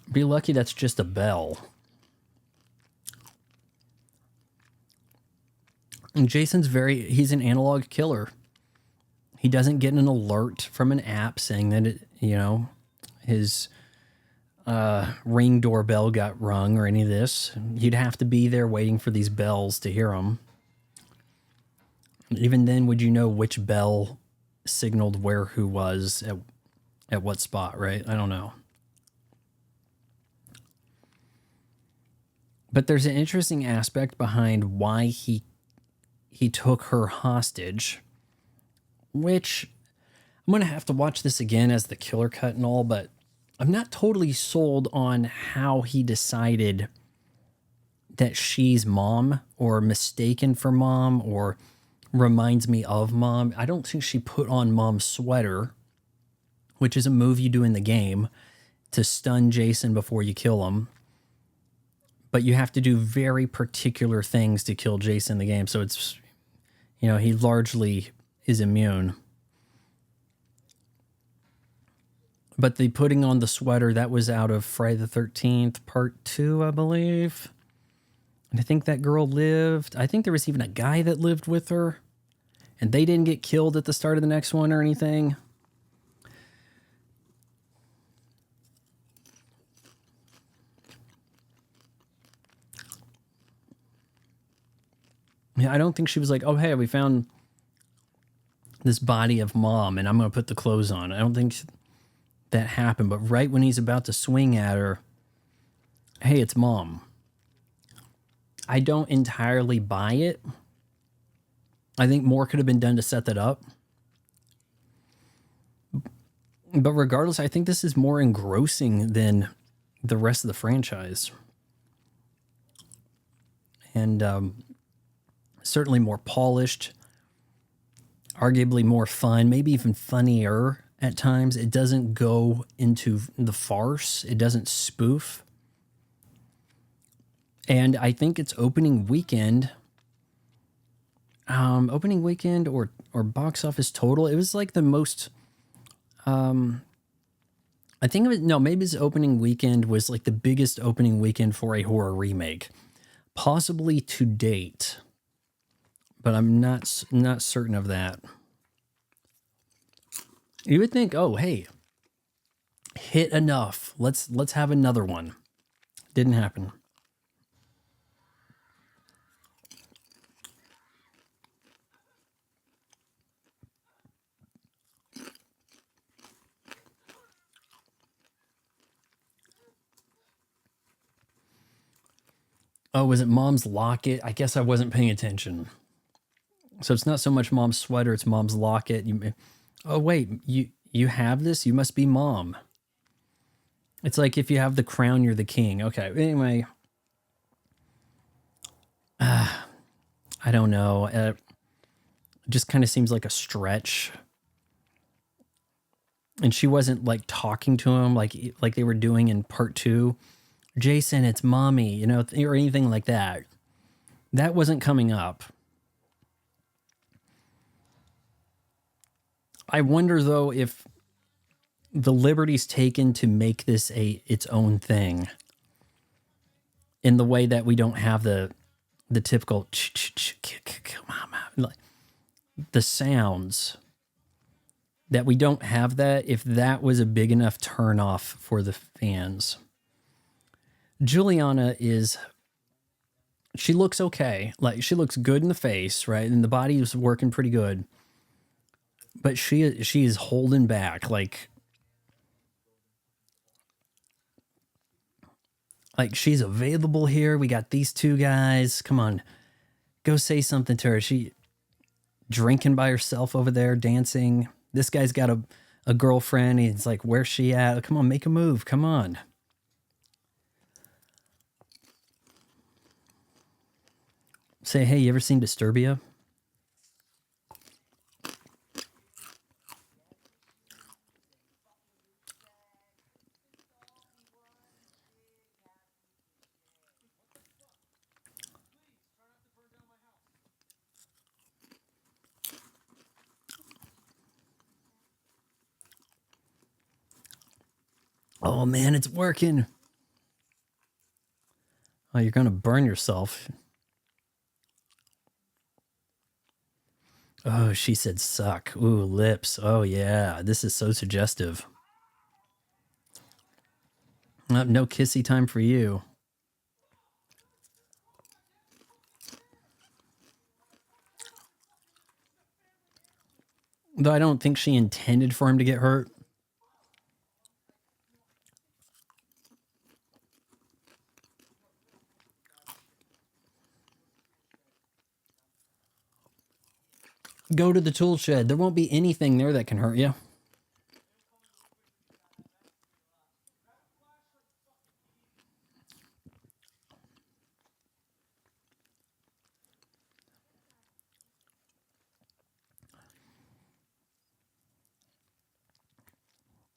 Be lucky that's just a bell. And Jason's he's an analog killer. He doesn't get an alert from an app saying that, his Ring doorbell got rung or any of this. You'd have to be there waiting for these bells to hear them. Even then, would you know which bell signaled where who was at what spot, right? I don't know. But there's an interesting aspect behind why he took her hostage, which I'm going to have to watch this again as the killer cut and all, but I'm not totally sold on how he decided that she's mom or mistaken for mom or reminds me of mom. I don't think she put on mom's sweater, which is a move you do in the game to stun Jason before you kill him. But you have to do very particular things to kill Jason in the game. So it's, you know, he largely is immune. But the putting on the sweater, that was out of Friday the 13th, part 2, I believe. And I think that girl lived. I think there was even a guy that lived with her. And they didn't get killed at the start of the next one or anything. Yeah, I don't think she was like, oh, hey, we found this body of mom and I'm going to put the clothes on. I don't think that happened. But right when he's about to swing at her, hey, it's mom. I don't entirely buy it. I think more could have been done to set that up. But regardless, I think this is more engrossing than the rest of the franchise. And certainly more polished, arguably more fun, maybe even funnier at times. It doesn't go into the farce. It doesn't spoof. And I think it's opening weekend or box office total. It was like the most, I think it was, no, maybe his opening weekend was like the biggest opening weekend for a horror remake, possibly to date, but I'm not certain of that. You would think, oh, hey, hit enough. Let's have another one. Didn't happen. Oh, was it mom's locket? I guess I wasn't paying attention. So it's not so much mom's sweater, it's mom's locket. Oh, wait, you have this? You must be mom. It's like if you have the crown, you're the king. Okay, anyway. I don't know. It just kind of seems like a stretch. And she wasn't like talking to him like they were doing in part 2. Jason, it's mommy, you know, or anything like that. That wasn't coming up. I wonder, though, if the liberty's taken to make this its own thing in the way that we don't have the typical the sounds, that we don't have that, if that was a big enough turn off for the fans. Juliana she looks okay. Like, she looks good in the face, right? And the body is working pretty good. But she is holding back. Like she's available here. We got these two guys. Come on. Go say something to her. She drinking by herself over there, dancing. This guy's got a girlfriend. He's like, where's she at? Come on, make a move. Come on. Say, hey, you ever seen Disturbia? Oh, man, it's working. Oh, you're going to burn yourself. Oh, she said suck. Ooh, lips. Oh, yeah. This is so suggestive. No kissy time for you. Though I don't think she intended for him to get hurt. Go to the tool shed. There won't be anything there that can hurt you.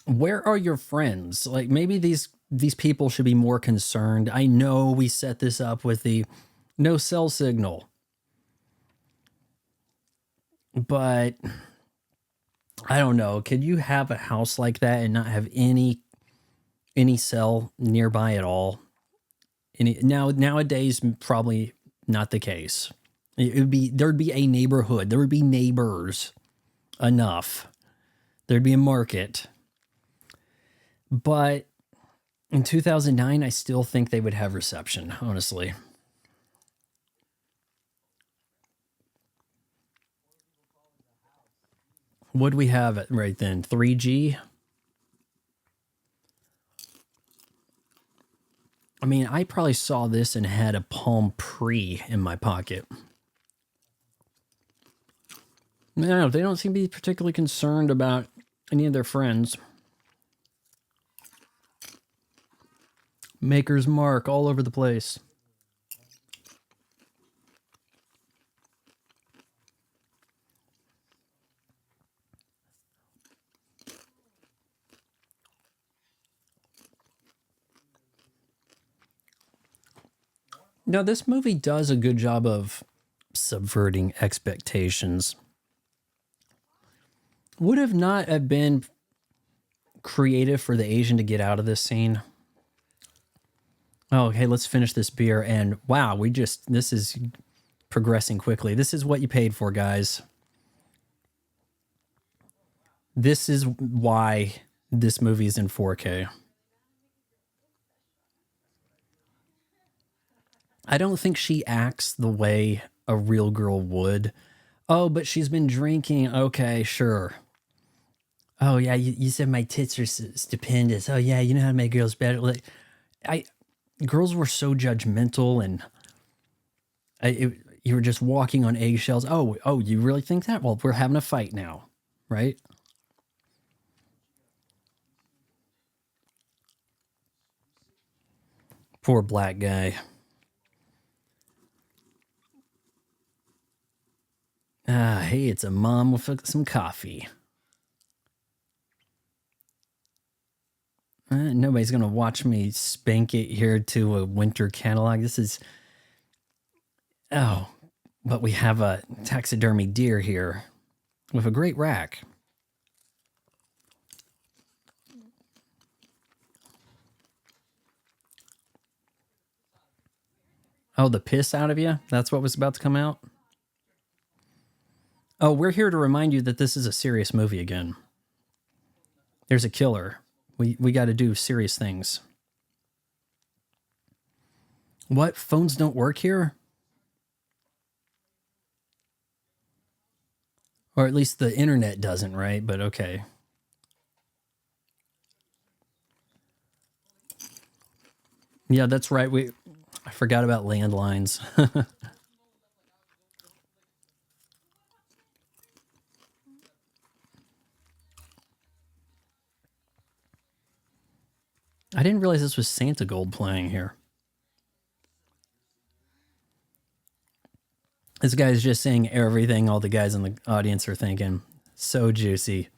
Where are your friends? Like, maybe these people should be more concerned. I know we set this up with the no cell signal, but I don't know. Could you have a house like that and not have any cell nearby at all? Nowadays, probably not the case. There'd be a neighborhood. There would be neighbors enough. There'd be a market. But in 2009, I still think they would have reception, honestly. What'd we have right then? 3G? I mean, I probably saw this and had a Palm Pre in my pocket. No, they don't seem to be particularly concerned about any of their friends. Maker's Mark all over the place. Now, this movie does a good job of subverting expectations. Would have not have been creative for the Asian to get out of this scene. Oh, hey, let's finish this beer. And wow, this is progressing quickly. This is what you paid for, guys. This is why this movie is in 4K. I don't think she acts the way a real girl would. Oh, but she's been drinking. Okay, sure. Oh, yeah, you said my tits are stupendous. Oh, yeah, you know how to make girls better. Like, girls were so judgmental, and you were just walking on eggshells. Oh, you really think that? Well, we're having a fight now, right? Poor black guy. Hey, it's a mom with some coffee. Nobody's going to watch me spank it here to a winter catalog. This is... Oh, but we have a taxidermy deer here with a great rack. Oh, the piss out of you? That's what was about to come out? Oh, we're here to remind you that this is a serious movie again. There's a killer. We got to do serious things. What? Phones don't work here? Or at least the internet doesn't, right? But okay. Yeah, that's right. I forgot about landlines. I didn't realize this was Santa Gold playing here. This guy's just saying everything all the guys in the audience are thinking. So juicy.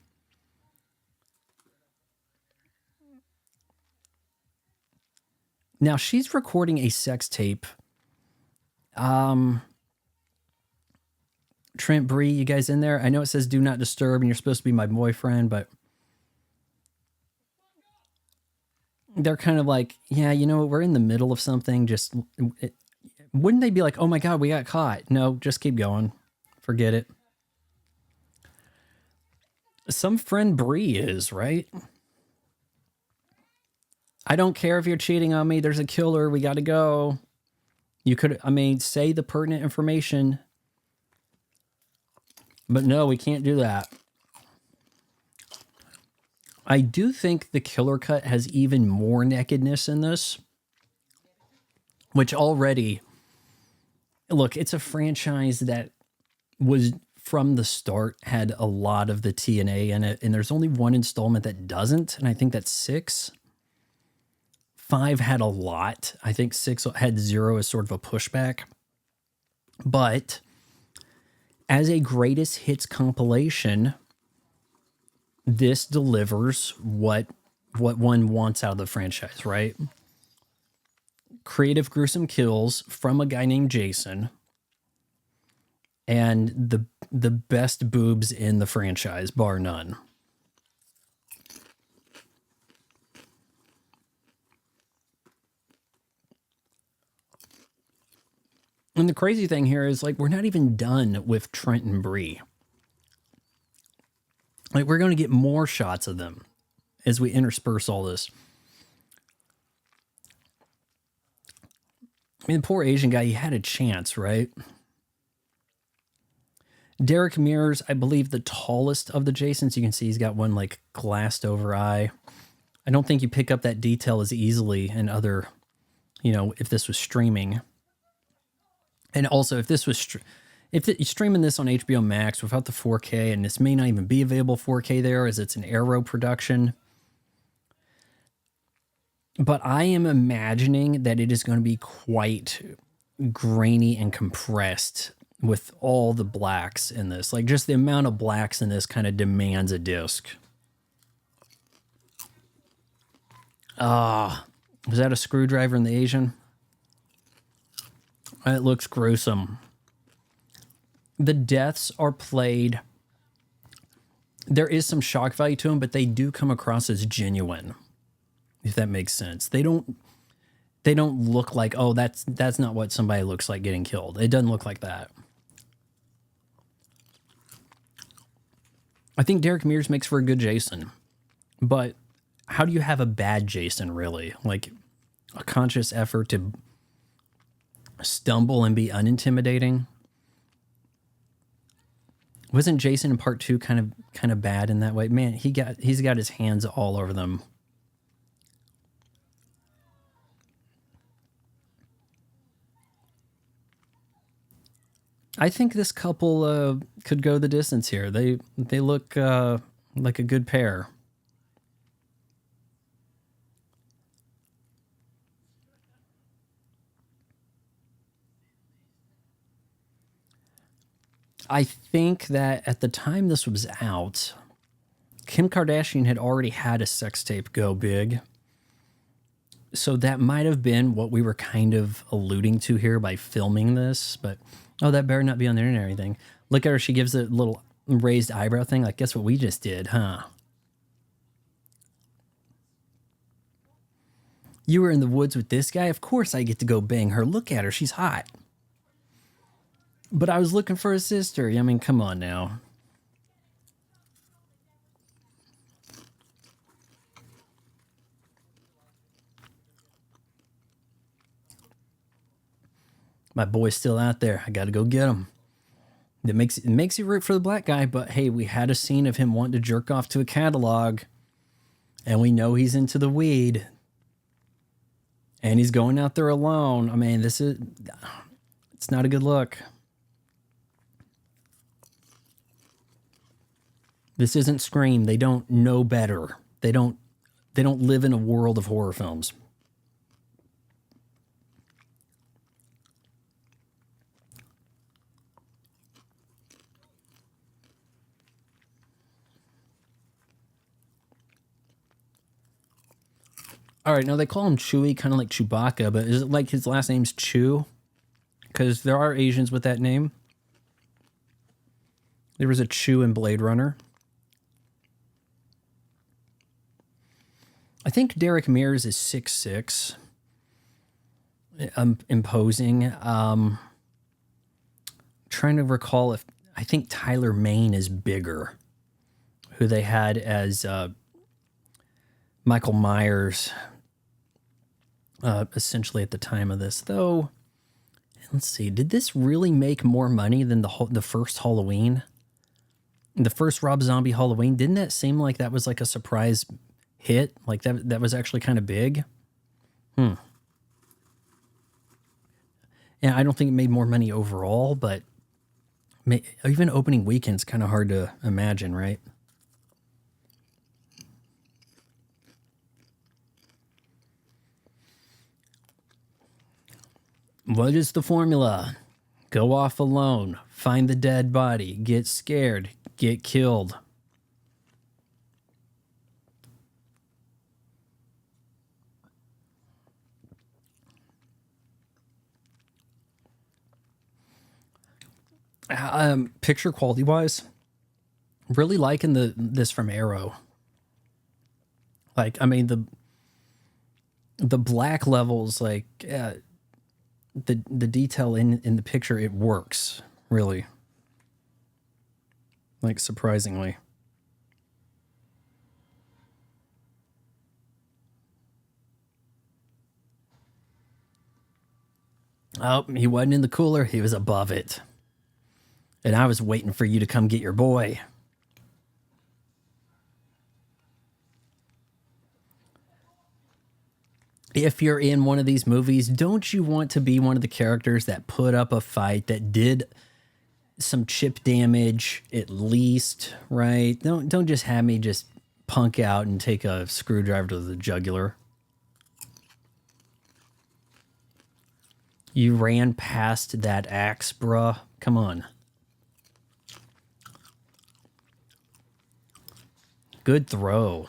Now, she's recording a sex tape. Trent Bree, you guys in there? I know it says do not disturb and you're supposed to be my boyfriend, but they're kind of like, yeah, you know, we're in the middle of something. Wouldn't they be like, oh my God, we got caught? No, just keep going. Forget it. Some friend Bree is, right? I don't care if you're cheating on me. There's a killer. We got to go. You could, say the pertinent information. But no, we can't do that. I do think the killer cut has even more nakedness in this. Which already... Look, it's a franchise that was, from the start, had a lot of the TNA in it. And there's only one installment that doesn't. And I think that's 6. 5 had a lot. I think 6 had 0 as sort of a pushback. But as a greatest hits compilation, this delivers what one wants out of the franchise, right? Creative, gruesome kills from a guy named Jason, and the best boobs in the franchise, bar none. And the crazy thing here is, like, we're not even done with Trent and Bree. Like, we're going to get more shots of them as we intersperse all this. I mean, the poor Asian guy, he had a chance, right? Derek Mears, I believe the tallest of the Jasons. You can see he's got one, like, glassed over eye. I don't think you pick up that detail as easily in other, you know, if this was streaming. And also, if this was, you're streaming this on HBO Max without the 4K, and this may not even be available 4K there, as it's an Arrow production. But I am imagining that it is going to be quite grainy and compressed with all the blacks in this. Like, just the amount of blacks in this kind of demands a disc. Was that a screwdriver in the Asian? It looks gruesome. The deaths are played. There is some shock value to them, but they do come across as genuine, if that makes sense. They don't look like, oh, that's not what somebody looks like getting killed. It doesn't look like that. I think Derek Mears makes for a good Jason, but how do you have a bad Jason, really? Like, a conscious effort to stumble and be unintimidating? Wasn't Jason in part 2 kind of bad in that way? Man, he's got his hands all over them. I think this couple could go the distance here. They look like a good pair. I think that at the time this was out, Kim Kardashian had already had a sex tape go big. So that might have been what we were kind of alluding to here by filming this. But, oh, that better not be on the internet or anything. Look at her. She gives a little raised eyebrow thing. Like, guess what we just did, huh? You were in the woods with this guy? Of course I get to go bang her. Look at her. She's hot. But I was looking for a sister. I mean, come on now. My boy's still out there. I got to go get him. It makes you root for the black guy, but hey, we had a scene of him wanting to jerk off to a catalog, and we know he's into the weed, and he's going out there alone. I mean, it's not a good look. This isn't Scream. They don't know better. They don't live in a world of horror films. All right, now they call him Chewie, kind of like Chewbacca, but is it like his last name's Chew? Because there are Asians with that name. There was a Chew in Blade Runner. I think Derek Mears is 6'6". Imposing. Trying to recall if I think Tyler Mane is bigger, who they had as Michael Myers, essentially at the time of this. Though, let's see, did this really make more money than the first Halloween? The first Rob Zombie Halloween, didn't that seem like that was like a surprise hit? Like that was actually kind of big? Yeah, I don't think it made more money overall, but even opening weekend's kind of hard to imagine, right? What is the formula? Go off alone, find the dead body, get scared, get killed. Picture quality wise, really liking this from Arrow. Like, I mean, the black levels, like the detail in the picture, it works really. Like, surprisingly. Oh, he wasn't in the cooler. He was above it. And I was waiting for you to come get your boy. If you're in one of these movies, don't you want to be one of the characters that put up a fight, that did some chip damage at least, right? Don't just have me just punk out and take a screwdriver to the jugular. You ran past that axe, bruh. Come on. Good throw.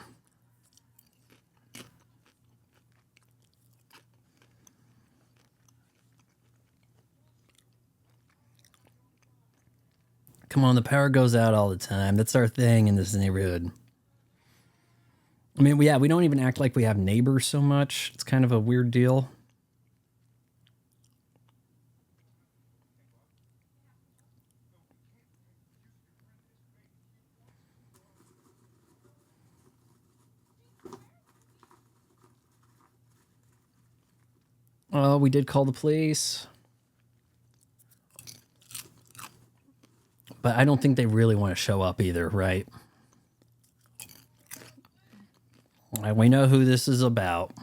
Come on, the power goes out all the time. That's our thing in this neighborhood. I mean, we don't even act like we have neighbors so much. It's kind of a weird deal. Oh, we did call the police. But I don't think they really want to show up either, right? We know who this is about.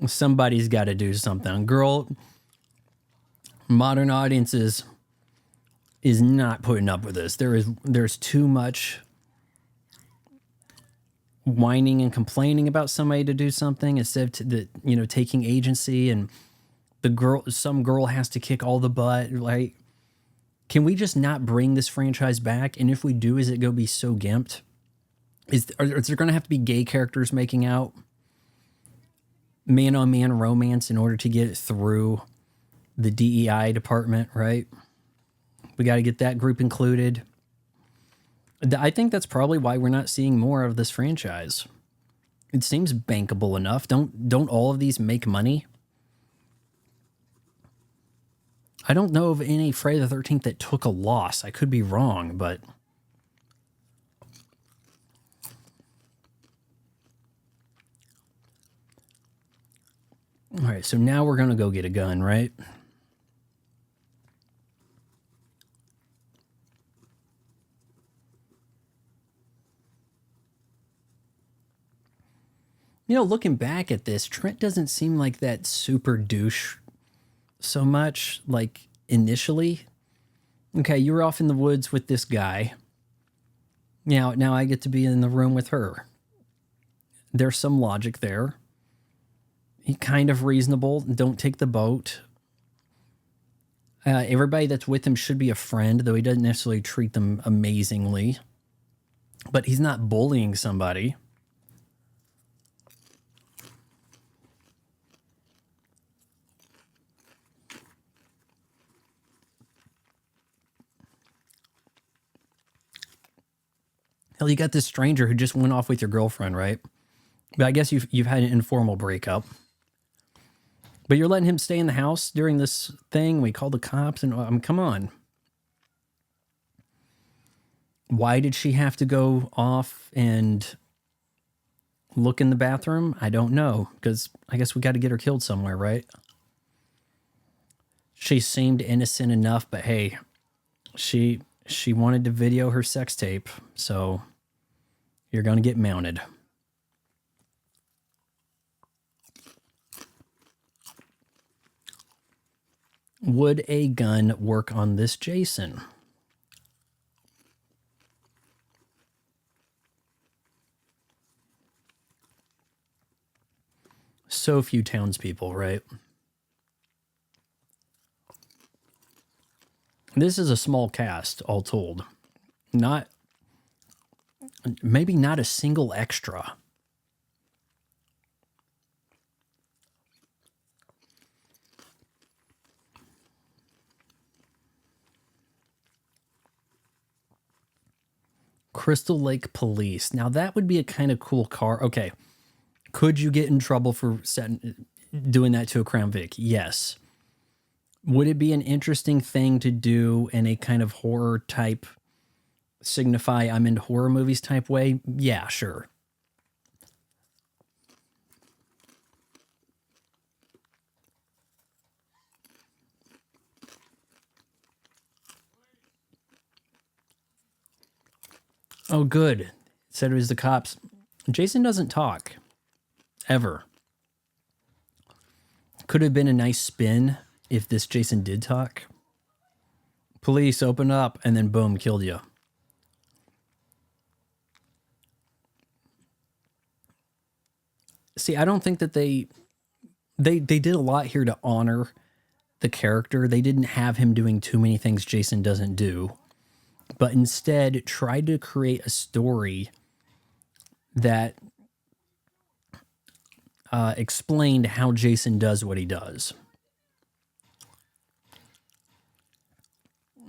Somebody's got to do something. Girl, modern audiences is not putting up with this. There's too much whining and complaining about somebody to do something instead of taking agency, and some girl has to kick all the butt. Like, can we just not bring this franchise back? And if we do, is it going to be so gimped? Is there going to have to be gay characters making out, man-on-man romance in order to get it through the DEI department, right? We got to get that group included. I think that's probably why we're not seeing more of this franchise. It seems bankable enough. Don't all of these make money? I don't know of any Friday the 13th that took a loss. I could be wrong, but... All right, so now we're going to go get a gun, right? Looking back at this, Trent doesn't seem like that super douche so much, like, initially. Okay, you were off in the woods with this guy. Now I get to be in the room with her. There's some logic there. He kind of reasonable. Don't take the boat. Everybody that's with him should be a friend, though he doesn't necessarily treat them amazingly. But he's not bullying somebody. Hell, you got this stranger who just went off with your girlfriend, right? But I guess you've had an informal breakup. But you're letting him stay in the house during this thing. We called the cops, and come on. Why did she have to go off and look in the bathroom? I don't know, because I guess we got to get her killed somewhere, right? She seemed innocent enough, but hey, she wanted to video her sex tape, so you're going to get mounted. Would a gun work on this Jason? So few townspeople, right? This is a small cast, all told. Maybe not a single extra. Crystal Lake Police. Now that would be a kind of cool car. Okay. Could you get in trouble for doing that to a Crown Vic? Yes. Would it be an interesting thing to do in a kind of horror type, signify I'm into horror movies type way? Yeah, sure. Oh, good. It said it was the cops. Jason doesn't talk. Ever. Could have been a nice spin if this Jason did talk. Police, open up, and then boom, killed you. See, I don't think that they did a lot here to honor the character. They didn't have him doing too many things Jason doesn't do, but instead tried to create a story that explained how Jason does what he does.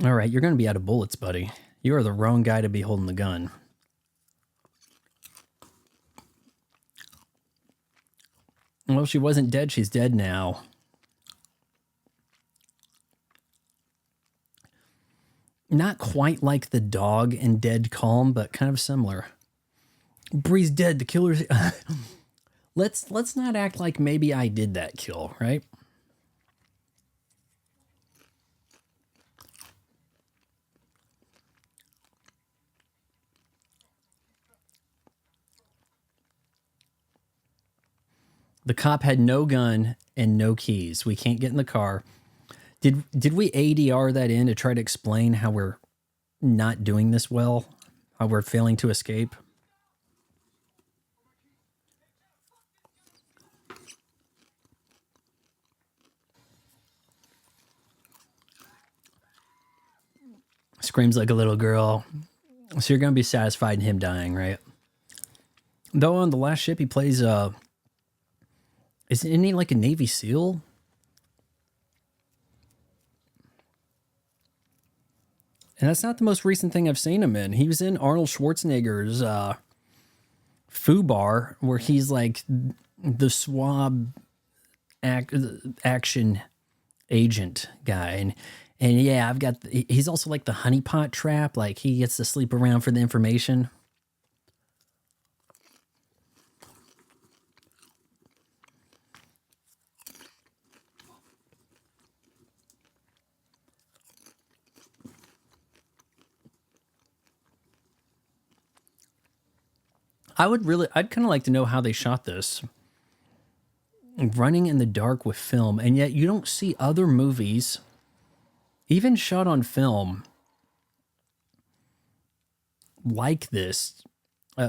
All right, you're going to be out of bullets, buddy. You are the wrong guy to be holding the gun. Well, she wasn't dead. She's dead now. Not quite like the dog in Dead Calm, but kind of similar. Bree's dead. The killer's... Let's not act like maybe I did that kill, right? The cop had no gun and no keys. We can't get in the car. Did we ADR that in to try to explain how we're not doing this well? How we're failing to escape? Screams like a little girl. So you're going to be satisfied in him dying, right? Though on the last ship he plays, isn't he like a Navy SEAL? And that's not the most recent thing I've seen him in. He was in Arnold Schwarzenegger's Fubar, where he's like the swab action agent guy. And yeah, he's also like the honeypot trap. Like he gets to sleep around for the information. I'd kind of like to know how they shot this. Running in the dark with film, and yet you don't see other movies, even shot on film, like this,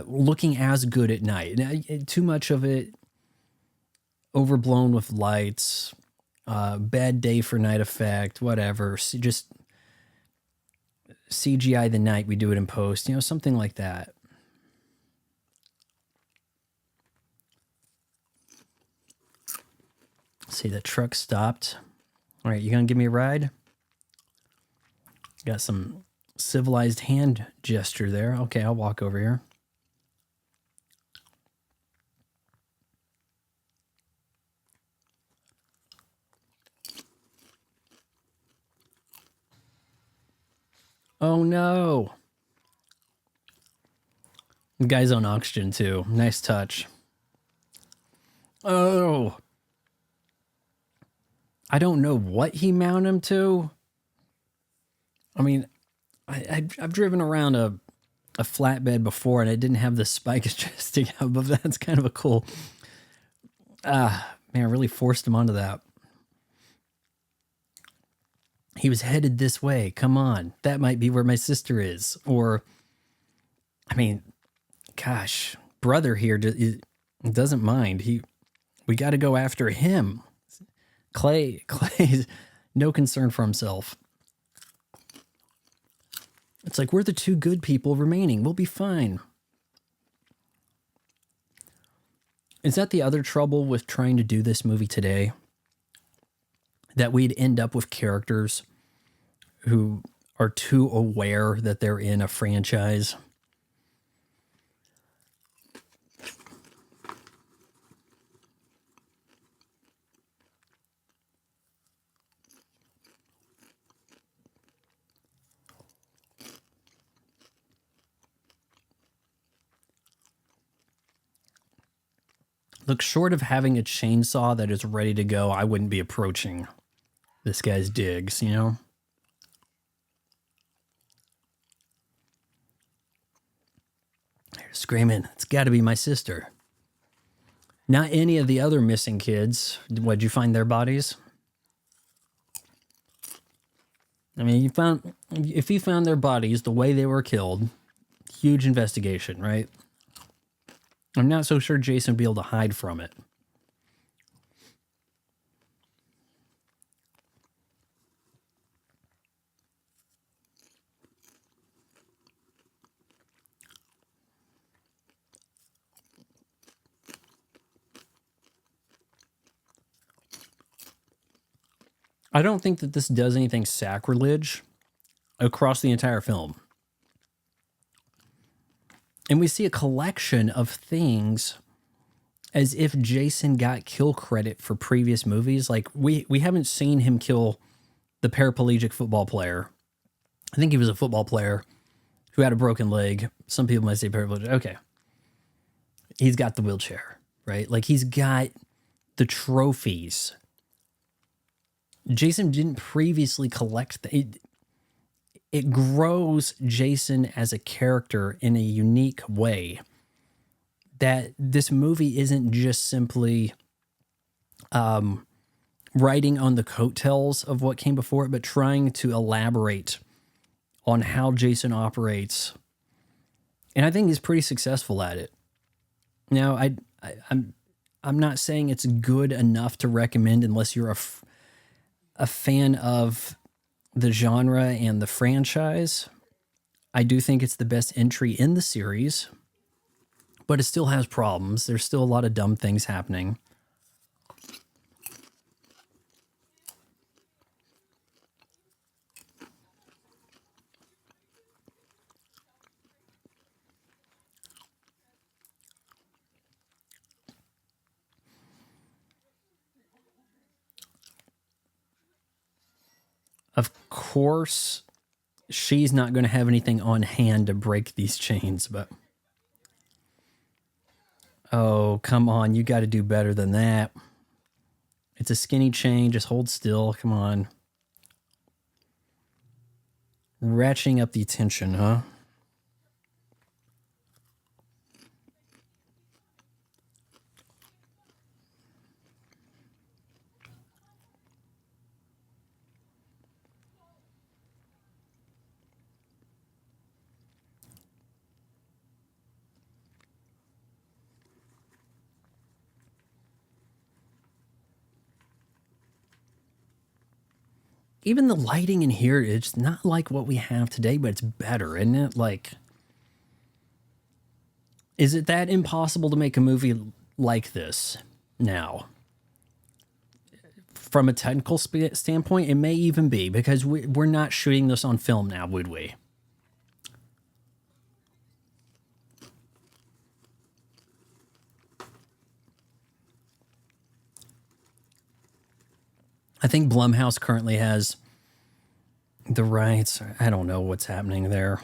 looking as good at night. Too much of it overblown with lights, bad day for night effect, whatever. Just CGI the night, we do it in post, something like that. See, the truck stopped. All right, you gonna give me a ride? Got some civilized hand gesture there. Okay, I'll walk over here. Oh no. The guy's on oxygen too. Nice touch. Oh. I don't know what he mounted him to. I mean, I've driven around a flatbed before and it didn't have the spikes sticking out, but that's kind of a cool... man, I really forced him onto that. He was headed this way. Come on. That might be where my sister is. Or, I mean, gosh, brother here doesn't mind. We got to go after him. Clay, no concern for himself. It's like, we're the two good people remaining. We'll be fine. Is that the other trouble with trying to do this movie today? That we'd end up with characters who are too aware that they're in a franchise Look, short of having a chainsaw that is ready to go, I wouldn't be approaching this guy's digs, you know? They're screaming, it's got to be my sister. Not any of the other missing kids. What'd you find their bodies? I mean, if you found their bodies the way they were killed, huge investigation, right? I'm not so sure Jason would be able to hide from it. I don't think that this does anything sacrilege across the entire film. And we see a collection of things as if Jason got kill credit for previous movies. Like, we haven't seen him kill the paraplegic football player. I think he was a football player who had a broken leg. Some people might say paraplegic. Okay. He's got the wheelchair, right? Like, he's got the trophies. Jason didn't previously collect it grows Jason as a character in a unique way that this movie isn't just simply riding on the coattails of what came before it, but trying to elaborate on how Jason operates. And I think he's pretty successful at it. Now, I'm not saying it's good enough to recommend unless you're a fan of the genre and the franchise. I do think it's the best entry in the series, but it still has problems. There's still a lot of dumb things happening. Of course, she's not going to have anything on hand to break these chains, but... Oh, come on. You got to do better than that. It's a skinny chain. Just hold still. Come on. Ratcheting up the tension, huh? Even the lighting in here, it's not like what we have today, but it's better, isn't it? Like, is it that impossible to make a movie like this now? From a technical standpoint, it may even be, because we're not shooting this on film now, would we? I think Blumhouse currently has the rights. I don't know what's happening there,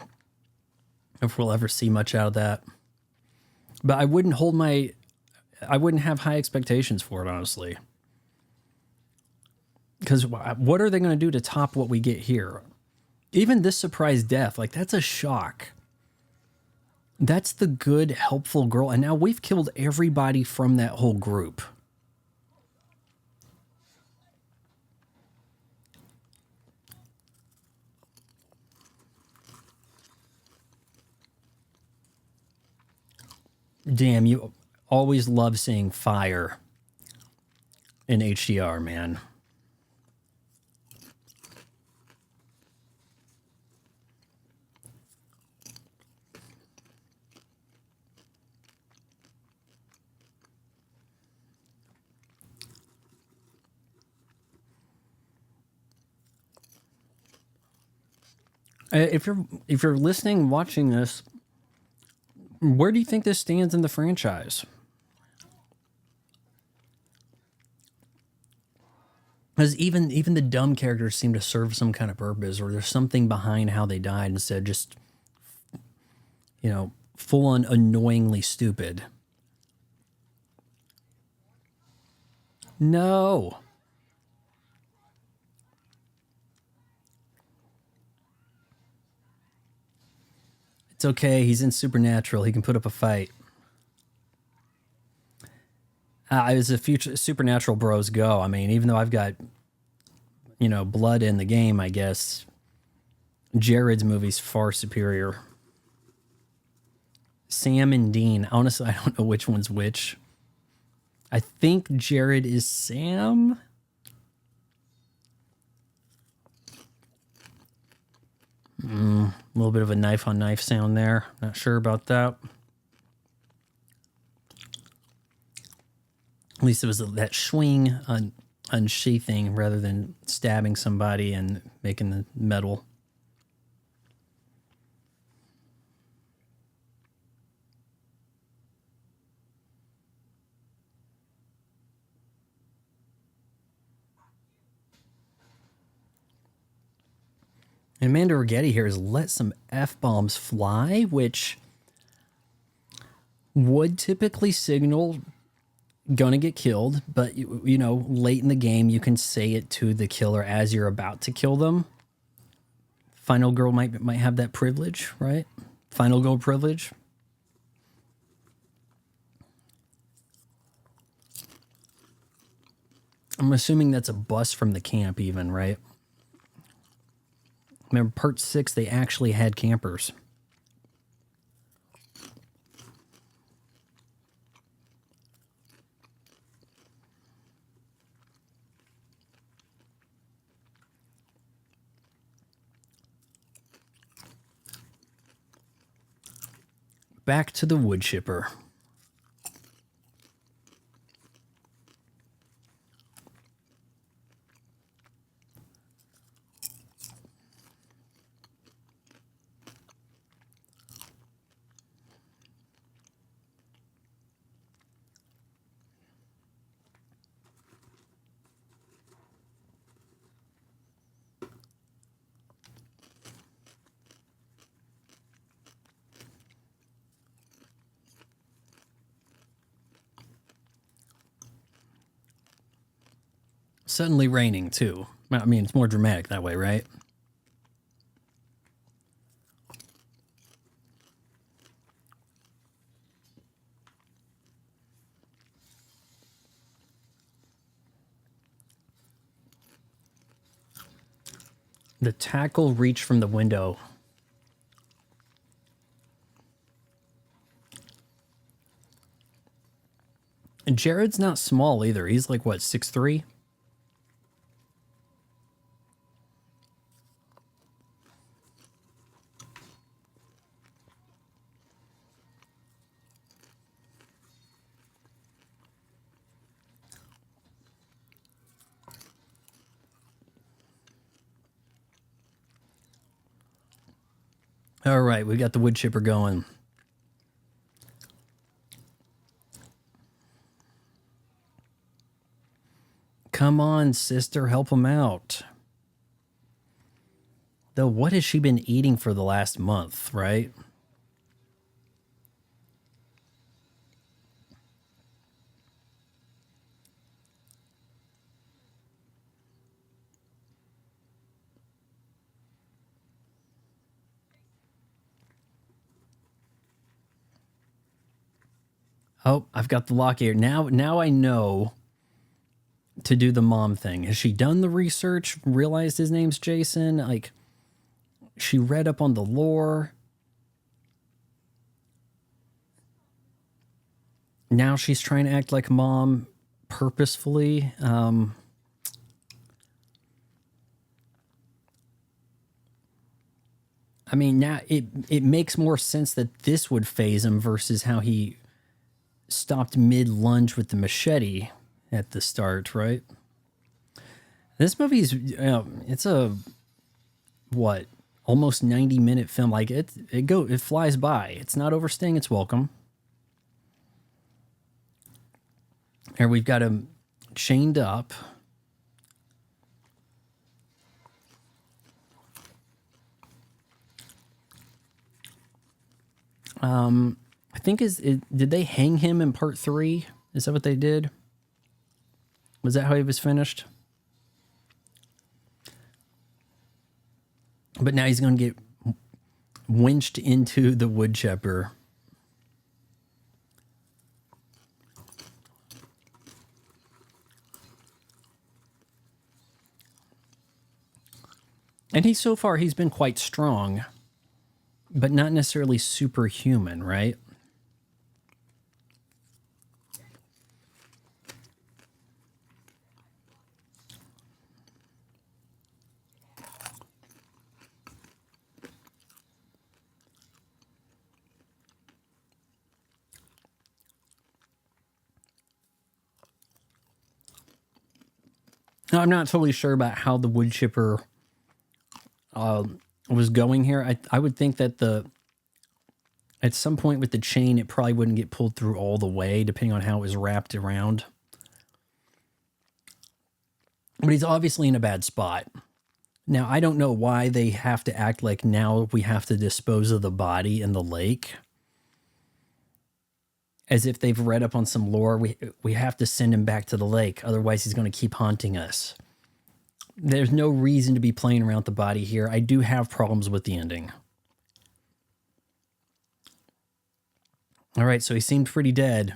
if we'll ever see much out of that. But I wouldn't have high expectations for it, honestly. Because what are they going to do to top what we get here? Even this surprise death, like, that's a shock. That's the good, helpful girl. And now we've killed everybody from that whole group. Damn, you always love seeing fire in HDR, man. If you're listening, watching this, where do you think this stands in the franchise? Because even the dumb characters seem to serve some kind of purpose, or there's something behind how they died instead of just, full on annoyingly stupid. No. It's okay. He's in Supernatural. He can put up a fight. As a future Supernatural bros go, I mean, even though I've got, blood in the game, I guess Jared's movie's far superior. Sam and Dean. Honestly, I don't know which one's which. I think Jared is Sam. A little bit of a knife on knife sound there. Not sure about that. At least it was that swing unsheathing rather than stabbing somebody and making the metal. And Amanda Rigetti here has let some F-bombs fly, which would typically signal gonna get killed, but late in the game you can say it to the killer as you're about to kill them. Final girl might have that privilege, right? Final girl privilege. I'm assuming that's a bus from the camp even, right? Remember part 6, they actually had campers. Back to the wood chipper. Suddenly raining, too. I mean, it's more dramatic that way, right? The tackle reached from the window. And Jared's not small either. He's like, what, 6'3"? All right, we got the wood chipper going. Come on, sister, help him out. Though, what has she been eating for the last month, right? Oh, I've got the lock here. Now I know to do the mom thing. Has she done the research? Realized his name's Jason? Like, she read up on the lore. Now she's trying to act like mom purposefully. I mean, now it makes more sense that this would phase him versus how he stopped mid-lunge with the machete at the start, right? This movie's, it's a, what, almost 90-minute film. Like, it flies by. It's not overstaying its welcome. Here we've got him chained up. I think did they hang him in part 3? Is that what they did? Was that how he was finished? But now he's going to get winched into the wood chipper. And so far, he's been quite strong, but not necessarily superhuman, right? Now, I'm not totally sure about how the wood chipper was going here. I would think that at some point with the chain, it probably wouldn't get pulled through all the way, depending on how it was wrapped around. But he's obviously in a bad spot. Now, I don't know why they have to act like now we have to dispose of the body in the lake. As if they've read up on some lore, we have to send him back to the lake. Otherwise, he's going to keep haunting us. There's no reason to be playing around with the body here. I do have problems with the ending. All right, so he seemed pretty dead.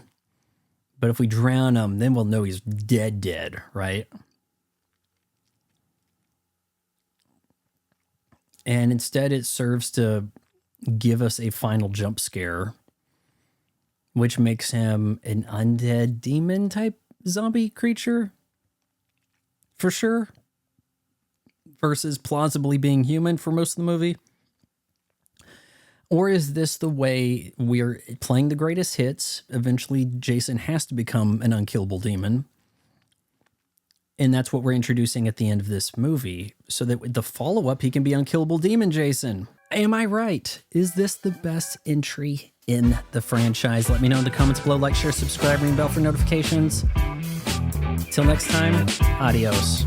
But if we drown him, then we'll know he's dead, right? And instead, it serves to give us a final jump scare, which makes him an undead demon type zombie creature, for sure, versus plausibly being human for most of the movie. Or is this the way we're playing the greatest hits? Eventually, Jason has to become an unkillable demon. And that's what we're introducing at the end of this movie, so that with the follow-up, he can be unkillable demon Jason. Am I right? Is this the best entry in the franchise? Let me know in the comments below. Like, share, subscribe, ring bell for notifications. Till next time, adios.